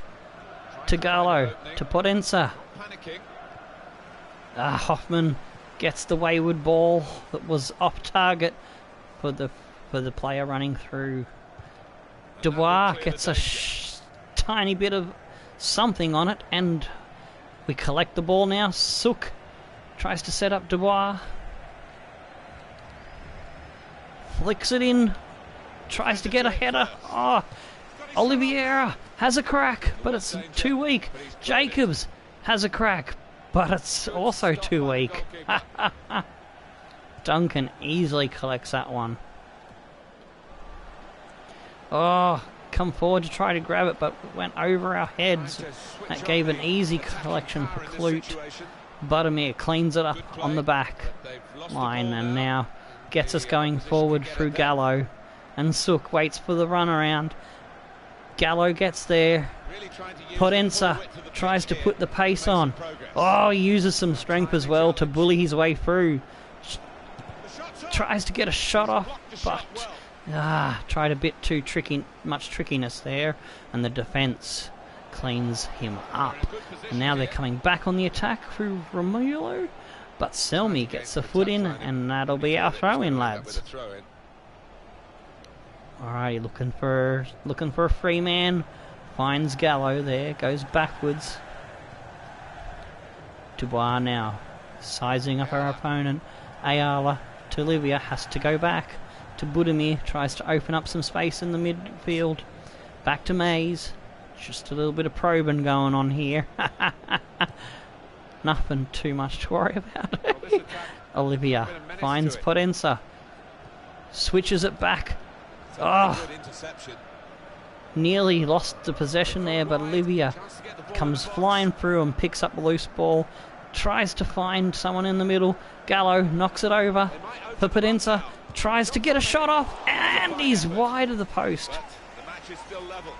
to Gallo, to Podenza. Hoffman gets the wayward ball that was off target for the player running through. Dubois gets a tiny bit of something on it, and we collect the ball now. Sook tries to set up Dubois. Flicks it in. Tries to get a header. Oh, Oliveira has a crack, but it's too weak. Jacobs has a crack, but it's also too weak. Duncan easily collects that one. Oh, come forward to try to grab it, but went over our heads. That gave an easy collection for Clute. Budimir cleans it up on the back line and now gets us going forward through Gallo. And Sook waits for the run around. Gallo gets there. Potenza tries to put the pace on. Oh, he uses some strength as well to bully his way through. Tries to get a shot off, but tried a bit too tricky, much trickiness there, and the defence cleans him up. And now they're coming back on the attack through Romulo, but Selmy gets the foot in, and that'll be our throw-in, lads. Alright, looking for a free man. Finds Gallo there, goes backwards. Dubois now sizing up our opponent. Ayala to Olivia, has to go back to Budimir, tries to open up some space in the midfield. Back to Mays. Just a little bit of probing going on here. Nothing too much to worry about. Olivia finds Potenza. Switches it back. Oh, nearly lost the possession there, but Olivia comes flying through and picks up a loose ball. Tries to find someone in the middle. Gallo knocks it over for Potenza. Tries to get a shot off, and he's wide of the post.
The match is still level.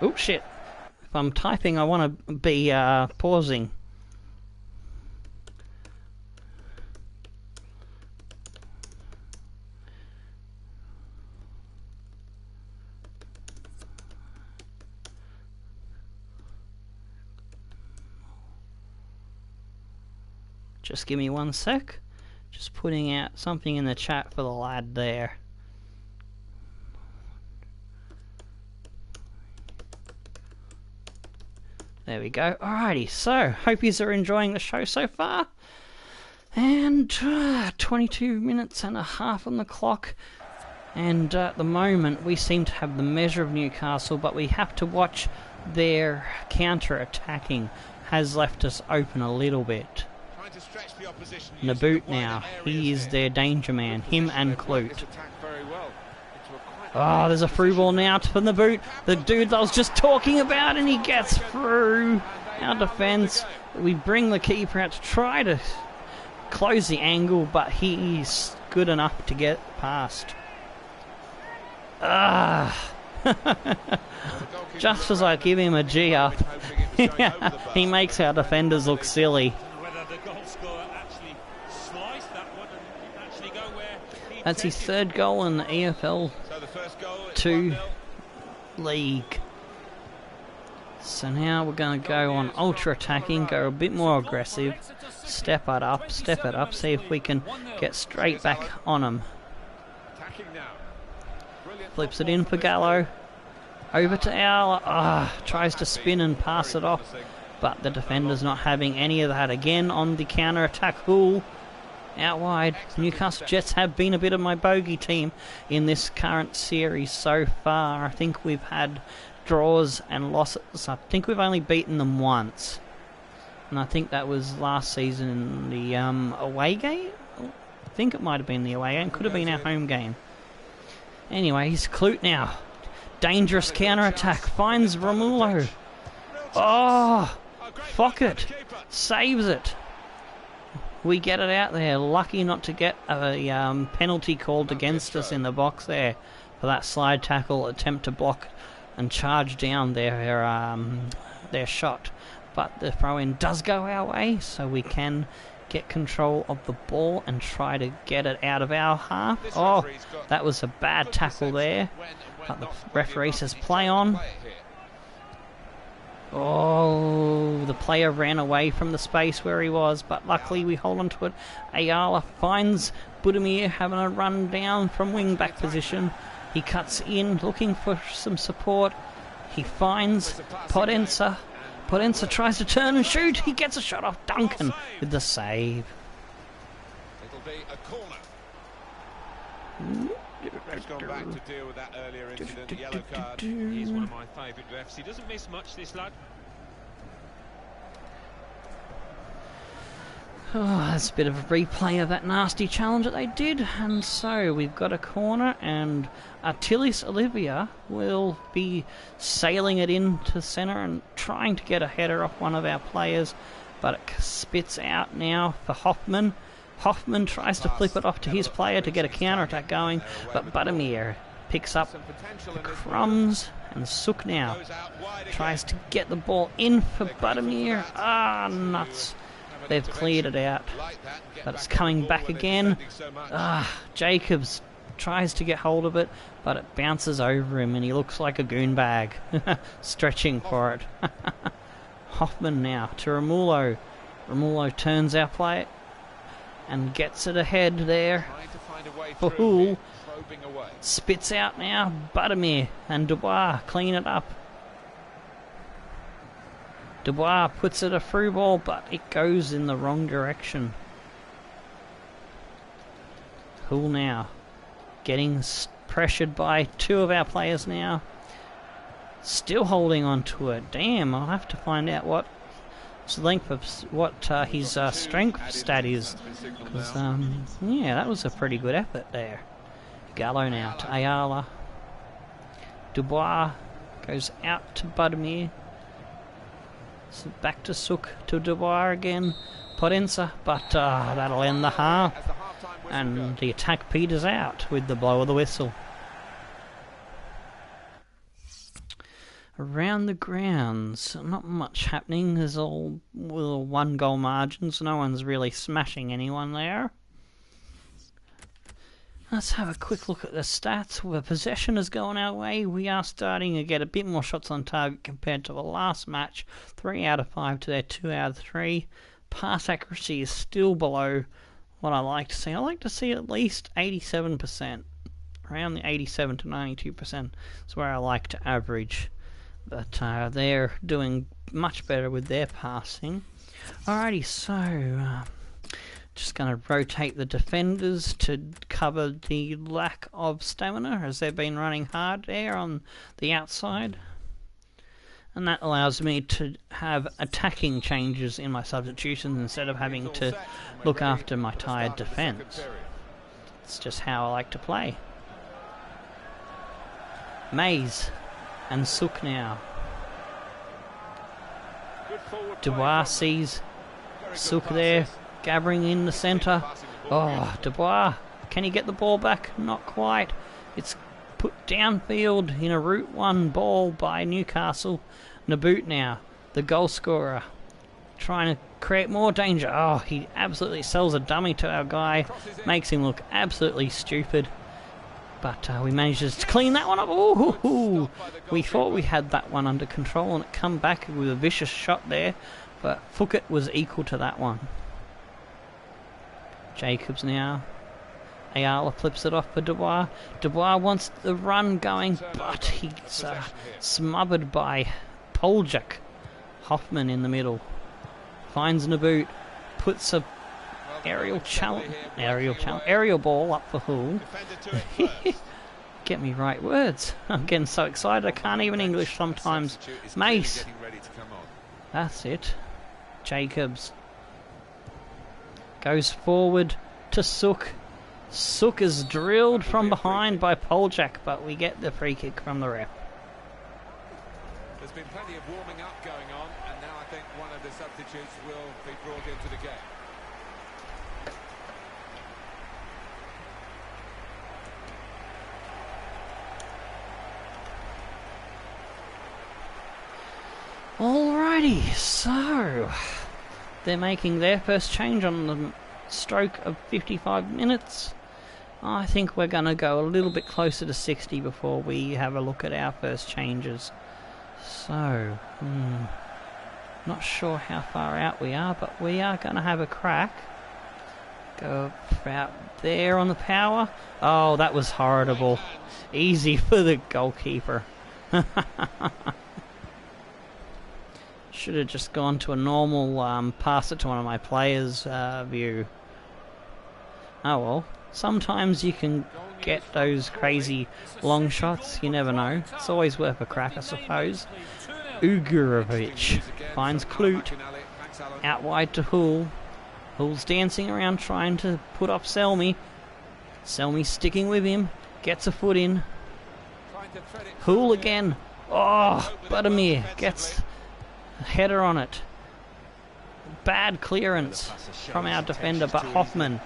Oh shit. If I'm typing, I want to be pausing. Just give me 1 sec. Just putting out something in the chat for the lad there. There we go. Alrighty, so hope you are enjoying the show so far. And 22 minutes and a half on the clock. And at the moment we seem to have the measure of Newcastle, but we have to watch their counter-attacking has left us open a little bit. Naboot now, he is their danger man, him and Clute. Oh, there's a through ball now for Naboot, the dude that I was just talking about, and he gets through our defence. We bring the keeper out to try to close the angle, but he's good enough to get past. Just as I give him a G up, he makes our defenders look silly. That's his third goal in the EFL 2 league. So now we're going to go on ultra attacking, go a bit more aggressive, step it up, see if we can get straight back on him. Flips it in for Gallo. Over to Owl. Tries to spin and pass it off, but the defender's not having any of that. Again on the counter attack. Hull out wide. Newcastle Jets have been a bit of my bogey team in this current series so far. I think we've had draws and losses. I think we've only beaten them once, and I think that was last season in the away game. I think it might have been the away game. Could have been our home game. Anyway, he's Clute now. Dangerous counter-attack. Finds Romulo. Oh, fuck it. Saves it. We get it out there. Lucky not to get a penalty called against us in the box there for that slide tackle attempt to block and charge down their shot. But the throw-in does go our way, so we can get control of the ball and try to get it out of our half. Oh, that was a bad tackle there. But the referee says play on. Oh, the player ran away from the space where he was, but luckily we hold on to it. Ayala finds Budimir having a run down from wing-back position. He cuts in, looking for some support. He finds Potenza. Potenza tries to turn and shoot. He gets a shot off Duncan with the save.
It'll be a corner. He's gone back to deal with that earlier incident, yellow card.
He's one of my favourite refs. He doesn't miss much, this lad.
Oh, that's a bit of a replay of that nasty challenge that they did. And so we've got a corner, and Artilis Olivia will be sailing it into centre and trying to get a header off one of our players, but it spits out now for Hoffman. Hoffman tries to flip it off to his player to get a counter-attack going, but Budimir picks up the crumbs, and Suk now tries to get the ball in for Budimir. Ah, nuts. They've cleared it out, but it's coming back again. Jacobs tries to get hold of it, but it bounces over him and he looks like a goon bag, stretching for it. Hoffman now to Romulo. Romulo turns our play and gets it ahead there for Hool. Spits out now, Budimir and Dubois clean it up. Dubois puts it a through ball, but it goes in the wrong direction. Hool now getting pressured by two of our players now. Still holding on to it. Damn, I'll have to find out what his strength stat is. Because, yeah, that was a pretty good effort there. Gallo now to Ayala. Dubois goes out to Budimir. So back to Suk to Dubois again. Potenza, but that'll end the half. And the attack peters out with the blow of the whistle. Around the grounds, not much happening. There's all one goal margins. No one's really smashing anyone there. Let's have a quick look at the stats. Where possession is going our way, we are starting to get a bit more shots on target compared to the last match. 3 out of 5 to their 2 out of 3. Pass accuracy is still below what I like to see. I like to see at least 87%. Around the 87 to 92% is where I like to average. But they're doing much better with their passing. Alrighty, so just going to rotate the defenders to cover the lack of stamina as they've been running hard there on the outside. And that allows me to have attacking changes in my substitutions instead of having to look after my tired defence. It's just how I like to play. Mays and Suk now. Dubois sees Suk there, gathering in the centre. Oh, Dubois, can he get the ball back? Not quite. It's put downfield in a Route 1 ball by Newcastle. Naboot now, the goal scorer, trying to create more danger. Oh, he absolutely sells a dummy to our guy, makes him look absolutely stupid. But we managed to clean that one up. Ooh, we thought we had that one under control and it come back with a vicious shot there, but Fouquet was equal to that one. Jacobs now. Ayala flips it off for Dubois. Dubois wants the run going, but he's smothered by Poljak. Hoffman in the middle. Finds Naboot. Puts a aerial ball up for Hull. Get me right words. I'm getting so excited I can't even English sometimes. Mace. That's it. Jacobs goes forward to Suk. Suk is drilled from behind by Poljak, but we get the free kick from the ref.
There's been plenty of warming up going on, and now I think one of the substitutes will be brought into the game.
Alrighty, so they're making their first change on the stroke of 55 minutes. I think we're going to go a little bit closer to 60 before we have a look at our first changes. So, not sure how far out we are, but we are going to have a crack. Go out there on the power. Oh, that was horrible. Easy for the goalkeeper. Should have just gone to a normal pass it to one of my players view. Oh well, sometimes you can get those crazy long shots, you never know. It's always worth a crack, I suppose. Ugurovic finds Klute, out wide to Hull. Hull's dancing around trying to put off Selmy. Selmy sticking with him. Gets a foot in. Hull again. Oh, Buttermere gets a header on it. Bad clearance from our defender, but Hoffman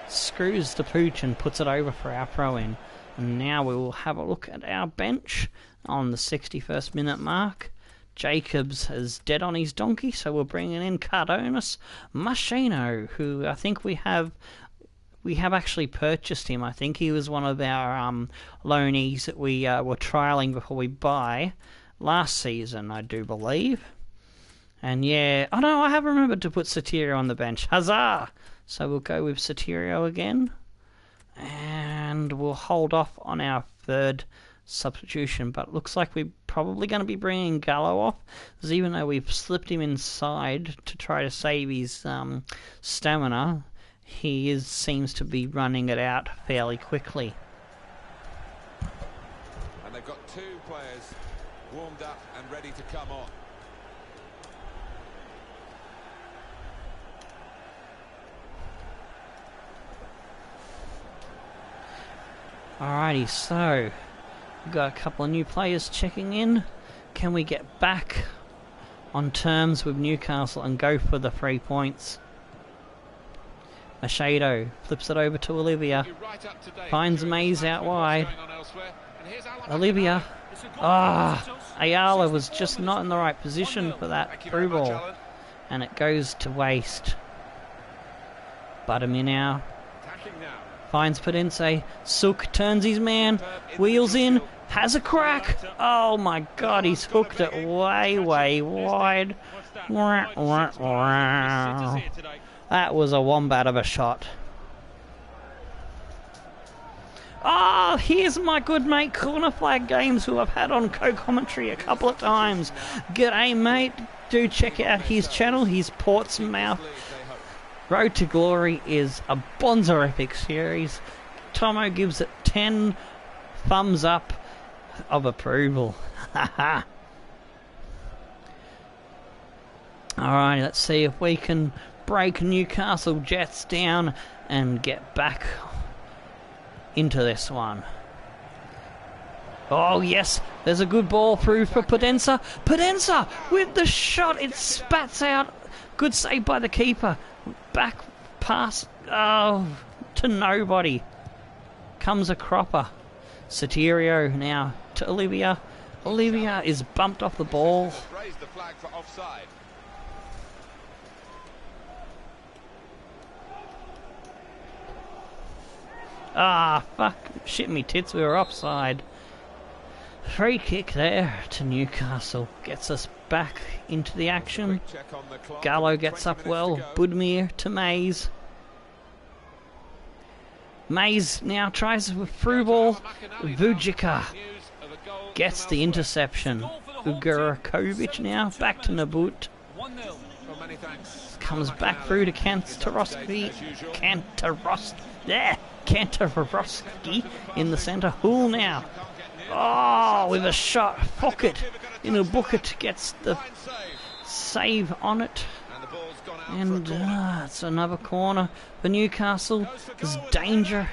screws the pooch and puts it over for our throw-in. And now we will have a look at our bench on the 61st minute mark. Jacobs is dead on his donkey, so we're bringing in Cardonis Machino, who I think we have actually purchased him. I think he was one of our loanees that we were trialling before we buy last season, I do believe. And yeah, oh no, I have remembered to put Sotirio on the bench. Huzzah! So we'll go with Sotirio again. And we'll hold off on our third substitution, but it looks like we're probably going to be bringing Gallo off, because even though we've slipped him inside to try to save his stamina, he seems to be running it out fairly quickly.
And they've got two players warmed up and ready to come on.
Alrighty, so we've got a couple of new players checking in. Can we get back on terms with Newcastle and go for the 3 points? Machado flips it over to Olivia. Finds Mays out wide. Olivia. Ayala was just not in the right position for that through ball. And it goes to waste. Buttermere now. Finds Padense. Sook turns his man. Wheels in. Has a crack. Oh my god, he's hooked it way, way wide. That was a wombat of a shot. Ah, here's my good mate Corner Flag Games, who I've had on co-commentary a couple of times. G'day mate, do check out his channel, his Portsmouth Road to Glory is a bonzerific series. Tomo gives it 10 thumbs up of approval. Haha. Alright, let's see if we can break Newcastle Jets down and get back into this one. Oh yes, there's a good ball through for Padensa. Padensa with the shot, it spats out. Good save by the keeper. Back pass to nobody. Comes a cropper. Sotirio now to Olivia. Olivia is bumped off the ball.
Raised the flag for offside.
Ah, fuck. Shit me tits, we were offside. Free kick there to Newcastle. Gets us back into the action. Gallo gets up well. Budmere to Mays. Mays now tries a through ball. Vujica gets the interception. Ugarakovic now back to Nabut. Comes back through to Kantarovsky. Kantarovsky in the centre. Hull now. Oh, with a shot. Fockett in a bucket gets the save on it. And it's another corner for Newcastle. This danger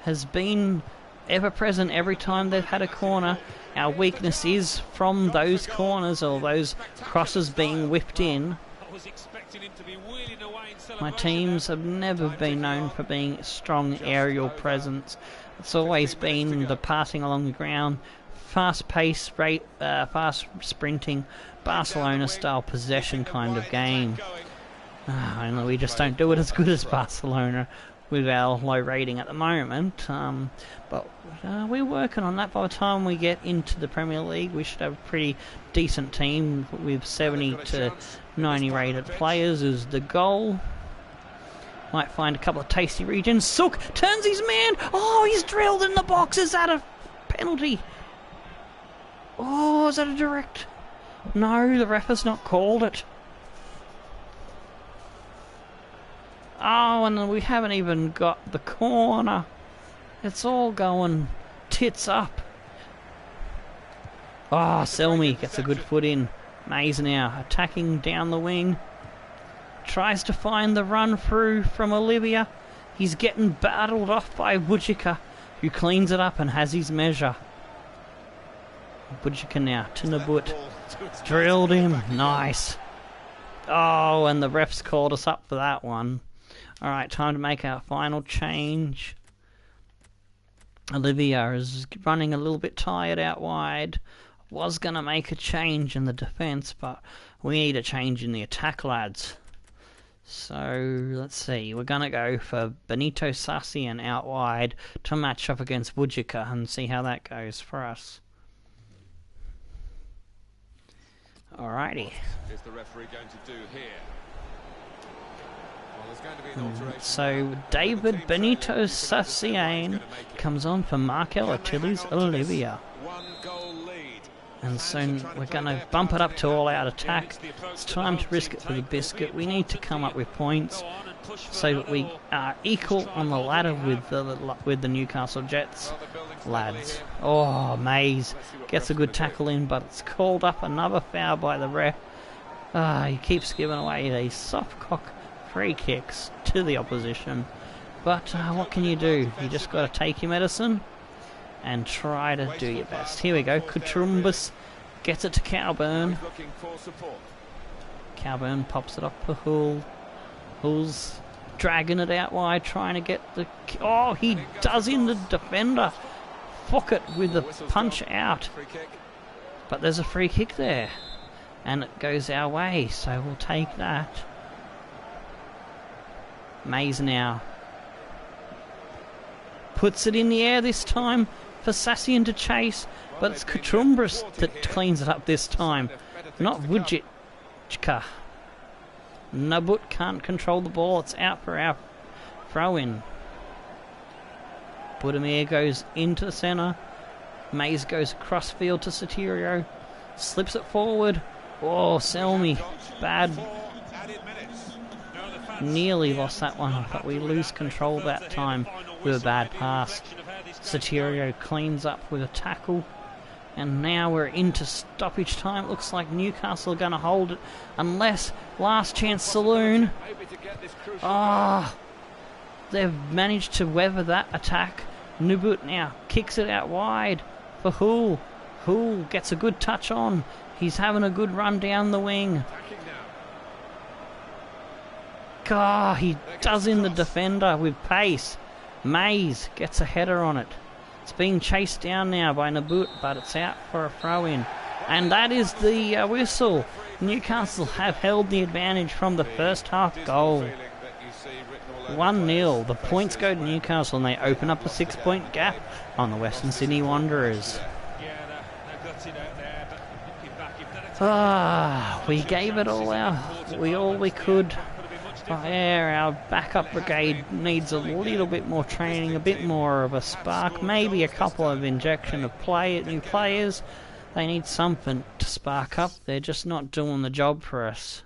has been ever present every time they've had a corner. Our weakness is from those corners or those crosses being whipped in. My teams have never been known for being strong aerial presence. It's always been the passing along the ground, fast pace, fast sprinting, Barcelona-style possession kind of game. Only we just don't do it as good as Barcelona with our low rating at the moment. But we're working on that. By the time we get into the Premier League, we should have a pretty decent team with 70 to 90 rated players is the goal. Might find a couple of tasty regions. Sook turns his man. Oh, he's drilled in the box. Is that a penalty? Oh, is that a direct? No, the ref has not called it. Oh, and we haven't even got the corner. It's all going tits up. Oh, Selmy gets a good foot in. Mays now attacking down the wing. tries to find the run through from Olivia. He's getting battled off by Bujika, who cleans it up and has his measure. Bujika now to Nabut. Drilled him. Nice. Oh, and the refs called us up for that one. Alright, time to make our final change. Olivia is running a little bit tired out wide. Was going to make a change in the defence, but we need a change in the attack, lads. So, let's see. We're going to go for Benito Sassian out wide to match up against Bujika and see how that goes for us. Alrighty.
What is the referee going to do here? Well, there's going to be an alteration.
So David Benito Sassian comes on for Markel Attili's Olivia.
One goal lead.
And soon we're going to bump it up to all-out attack. It's time to risk it for the biscuit. We need to come up with points so that we are equal on the ladder with the Newcastle Jets lads. Oh, Mays gets a good tackle in, but it's called up another foul by the ref. He keeps giving away these soft cock free kicks to the opposition. But what can you do? You just got to take your medicine and try to do your best. Here we go. Kutrumbus gets it to Cowburn. Cowburn pops it up for Hull. Hull's dragging it out wide, trying to get the... Oh, he does in the defender. Fuck it with the punch out. But there's a free kick there. And it goes our way, so we'll take that. Mays now puts it in the air this time for Sassian to chase, but it's Kutrumbus that cleans it up this time, not Vujica. Nabut can't control the ball, it's out for our throw-in. Budimir goes into the centre, Mays goes across field to Sotirio, slips it forward. Oh, Selmy, bad. Nearly lost that one, but we lose control that time with a bad pass. Sotirio cleans up with a tackle, and now we're into stoppage time. Looks like Newcastle are going to hold it, unless Last Chance Saloon. They've managed to weather that attack. Nubut now kicks it out wide for Hull. Hull gets a good touch on. He's having a good run down the wing. He does in the defender with pace. Mays gets a header on it. It's being chased down now by Nabut, but it's out for a throw-in. And that is the whistle. Newcastle have held the advantage from the first half goal. 1-0. The points go to Newcastle and they open up a 6-point gap on the Western Sydney Wanderers. We gave it all we could. Our backup brigade needs a little bit more training, a bit more of a spark, maybe a couple of injection of new players. They need something to spark up. They're just not doing the job for us.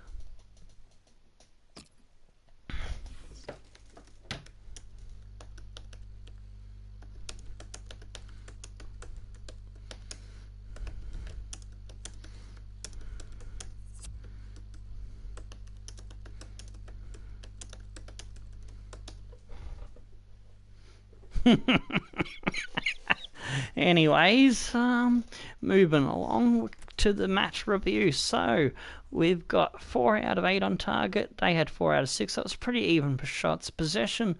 Anyways, moving along to the match review. So we've got 4 out of 8 on target. They had 4 out of 6. That was pretty even for shots. Possession,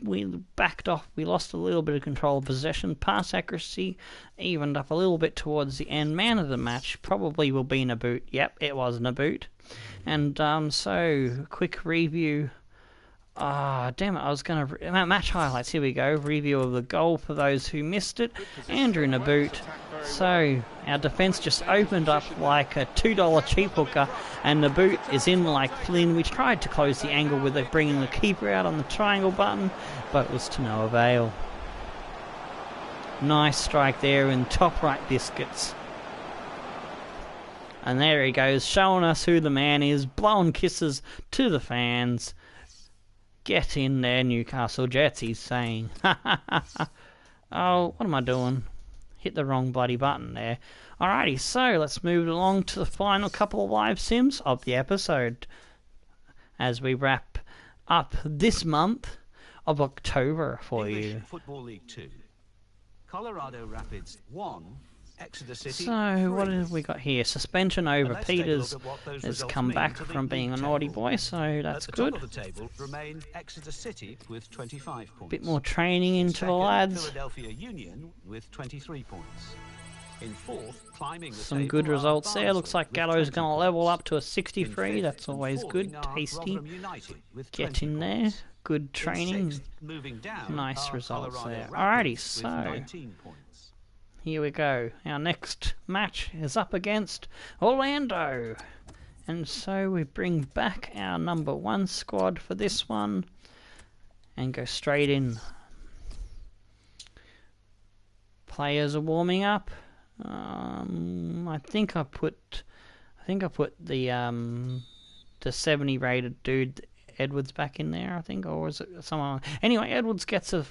we backed off. We lost a little bit of control of possession. Pass accuracy evened up a little bit towards the end. Man of the match probably will be Nabut. Yep, it was Nabut. And so quick review. Damn it, I was going to... Match highlights, here we go. Review of the goal for those who missed it. Andrew Nabut. So, our defence just opened up like a $2 cheap hooker, and Nabut is in like Flynn. We tried to close the angle with it, bringing the keeper out on the triangle button, but it was to no avail. Nice strike there in top right biscuits. And there he goes, showing us who the man is, blowing kisses to the fans. Get in there, Newcastle Jets, he's saying. Oh, what am I doing? Hit the wrong bloody button there. Alrighty, so let's move along to the final couple of live sims of the episode. as we wrap up this month of October for
English
you.
Football League 2. Colorado Rapids 1, Exeter City
So,
3.
what have we got here? Suspension over
Let's take a look
Peters
at what those
has
results
come
mean
back
to the
from being a
league
naughty
table.
boy, so that's
At the
good.
top of the table remain Exeter City with 25 points.
Bit more training into the
Second,
lads.
Philadelphia Union with 23 points. In fourth, climbing the
Some
table
good
are
results there. Looks
Barnsley
like
with
Gallows
20
going to level
points.
up to a
In
63.
fifth
That's
and
always good.
falling are
Tasty.
Rotherham United with
Get
20
in there.
points.
Good
In
training.
sixth, moving down
Nice
are
results
Colorado
there.
Rapids
Alrighty,
with
so
19 points.
here we go. Our next match is up against Orlando. And so we bring back our number 1 squad for this one and go straight in. Players are warming up. I think I put the 70 rated dude Edwards back in there, I think, or was it someone? Anyway, Edwards gets our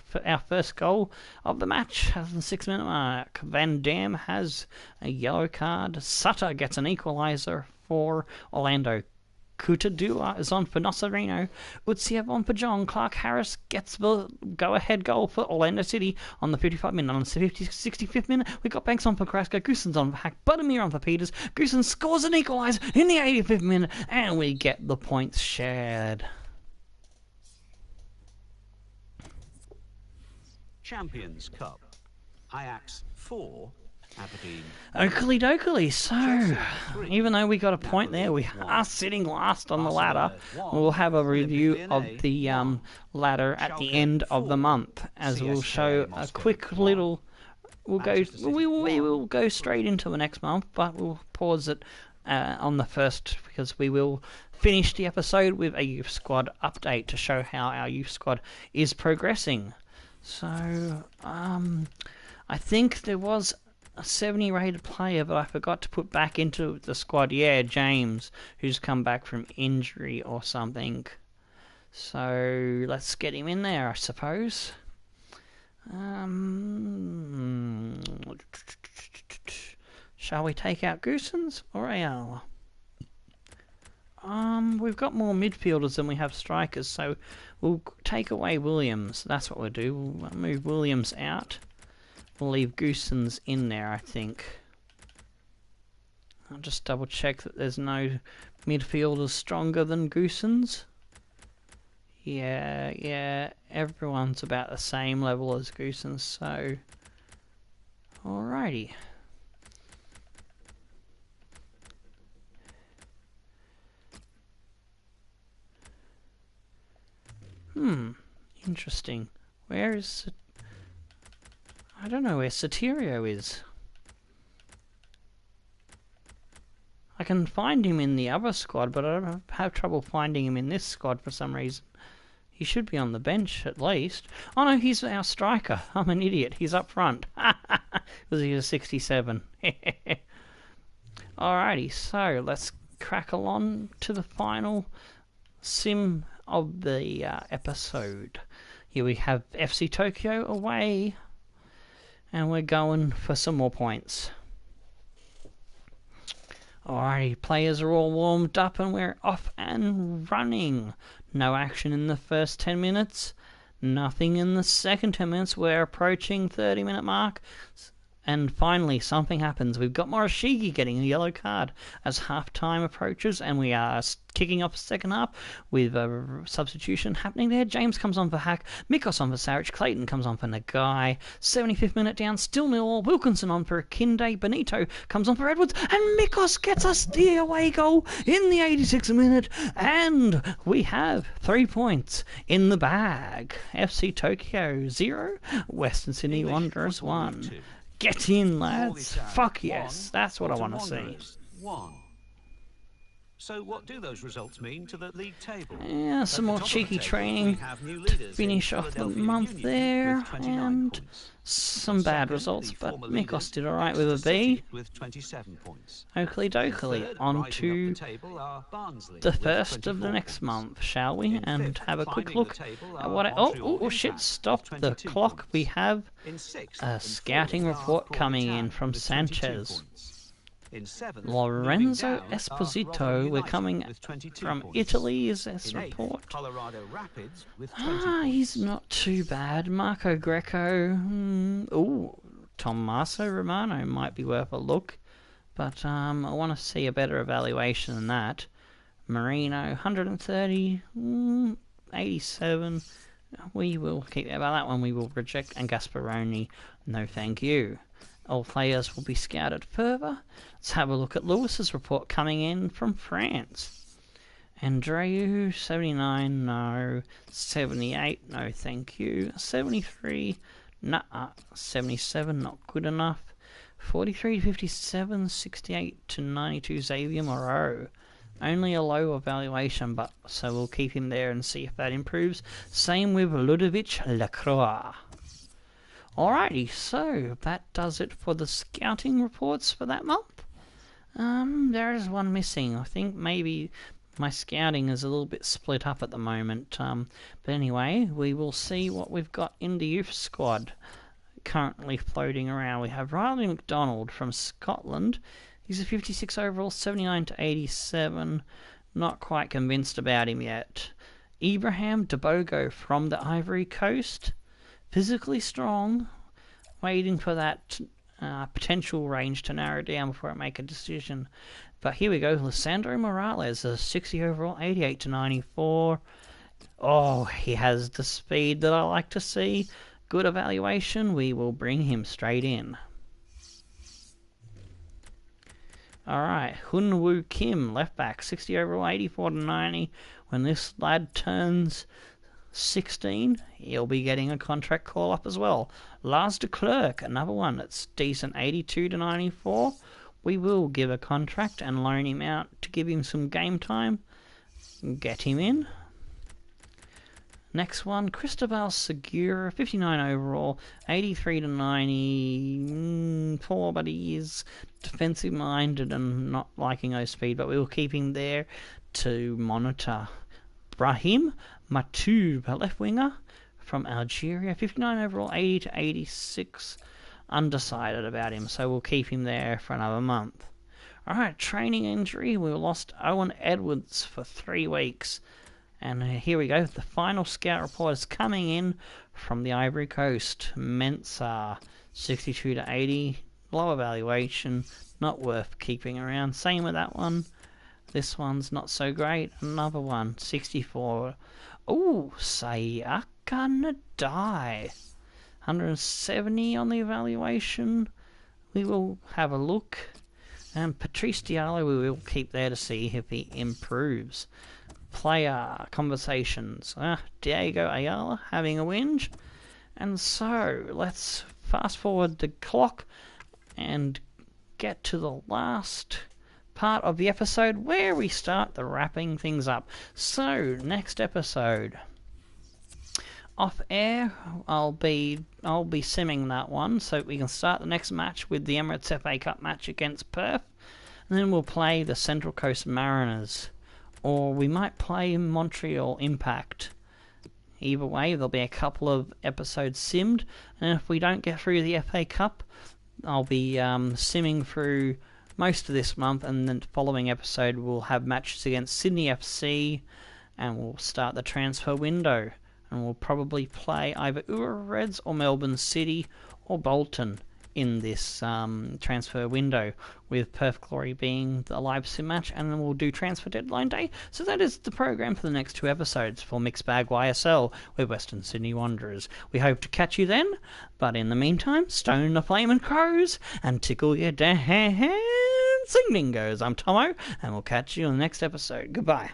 first goal of the match at the 6-minute mark. Van Dam has a yellow card. Sutter gets an equaliser for Orlando. Kutadua is on for Nocerino. Utsiev on for John. Clark Harris gets the go-ahead goal for Orlando City on the 55th minute. On the 65th minute, we got Banks on for Carrasco. Goosens on for Hack. Buttermere on for Peters. Goosens scores an equaliser in the 85th minute, and we get the points shared.
Champions Cup. Ajax 4, Aberdeen.
Oakley dokley. So, even though we got a point there, we are sitting last on the ladder. We'll have a review of the ladder at the end of the month, as we'll show a quick little. We will go straight into the next month, but we'll pause it on the first because we will finish the episode with a youth squad update to show how our youth squad is progressing. So, I think there was a 70 rated player, but I forgot to put back into the squad. Yeah, James, who's come back from injury or something. So let's get him in there, I suppose. Shall we take out Goosens or Ayala? We've got more midfielders than we have strikers, so we'll take away Williams. That's what we'll do. We'll move Williams out. We'll leave Goosens in there, I think. I'll just double check that there's no midfielders stronger than Goosens. Yeah, everyone's about the same level as Goosens, so... Alrighty. Interesting. Where is... I don't know where Soterio is. I can find him in the other squad, but I don't have trouble finding him in this squad for some reason. He should be on the bench at least. Oh no, he's our striker. I'm an idiot. He's up front. Because he's a 67. Alrighty, so let's crack along to the final sim of the episode. Here we have FC Tokyo away. And we're going for some more points. Alright, players are all warmed up and we're off and running. No action in the first 10 minutes. Nothing in the second 10 minutes. We're approaching 30-minute mark. And finally, something happens. We've got Morishige getting a yellow card as half-time approaches, and we are kicking off the second half with a substitution happening there. James comes on for Hack, Mikos on for Saric, Clayton comes on for Nagai. 75th minute down, still 0-0. Wilkinson on for Akinde, Benito comes on for Edwards, and Mikos gets us the away goal in the 86th minute, and we have 3 points in the bag. FC Tokyo 0, Western Sydney Wanderers 1. Get in, lads. Fuck yes. That's what I want to see.
1. So what do those results mean to the league table?
Yeah, some more cheeky training to finish off the month there, and some bad results, but Mikos did alright with a B. Oakley dokley, on to the first of the next month, shall we? And have a quick look at what oh shit, stop the clock. We have a scouting report coming in from Sanchez.
In seventh,
Lorenzo
moving down, are
Esposito,
Rotherham
we're
United
coming
with 22
from
points.
Italy, is this
In eighth,
report.
Colorado Rapids with 20 points.
He's not too bad. Marco Greco, Tommaso Romano might be worth a look, but I want to see a better evaluation than that. Marino, 130, 87. We will keep about that one. We will reject. And Gasparoni, no thank you. All players will be scouted further. Let's have a look at Lewis's report coming in from France. Andreu, 79, no. 78, no thank you. 73, nah. 77, not good enough. 43 to 57, 68 to 92, Xavier Moreau. Only a low evaluation, but so we'll keep him there and see if that improves. Same with Ludovic Lacroix. Alrighty, so that does it for the scouting reports for that month. There is one missing. I think maybe my scouting is a little bit split up at the moment. But anyway, we will see what we've got in the youth squad currently floating around. We have Riley McDonald from Scotland. He's a 56 overall, 79 to 87. Not quite convinced about him yet. Ibrahim Debogo from the Ivory Coast. Physically strong. Waiting for that potential range to narrow down before I make a decision. But here we go. Lissandro Morales, a 60 overall, 88 to 94. Oh, he has the speed that I like to see. Good evaluation. We will bring him straight in. Alright, Hun-Woo Kim, left back, 60 overall, 84 to 90. When this lad turns 16, he'll be getting a contract call up as well. Lars de Klerk, another one that's decent, 82 to 94. We will give a contract and loan him out to give him some game time. Get him in. Next one, Cristobal Segura, 59 overall, 83 to 94, but he is defensive-minded and not liking those speed, but we will keep him there to monitor. Brahim Matoub, a left winger from Algeria, 59 overall, 80 to 86, undecided about him, so we'll keep him there for another month. Alright, training injury, we lost Owen Edwards for 3 weeks. And here we go, the final scout report is coming in from the Ivory Coast. Mensah, 62 to 80, low evaluation, not worth keeping around. Same with that one. This one's not so great. Another one, 64. Ooh, Sayaka Nadai, 170 on the evaluation. We will have a look. And Patrice Diallo we will keep there to see if he improves. Player conversations. Diego Ayala having a whinge. And so, let's fast forward the clock and get to the last part of the episode where we start the wrapping things up. So, next episode. Off air, I'll be simming that one so we can start the next match with the Emirates FA Cup match against Perth. And then we'll play the Central Coast Mariners. Or we might play Montreal Impact. Either way, there'll be a couple of episodes simmed, and if we don't get through the FA Cup, I'll be simming through most of this month, and then the following episode we'll have matches against Sydney FC, and we'll start the transfer window, and we'll probably play either Ura Reds or Melbourne City or Bolton in this transfer window, with Perth Glory being the live sim match, and then we'll do transfer deadline day. So that is the program for the next 2 episodes for Mixed Bag YSL with Western Sydney Wanderers. We hope to catch you then, but in the meantime, stone the flaming crows and tickle your dancing dingoes. I'm Tomo, and we'll catch you on the next episode. Goodbye.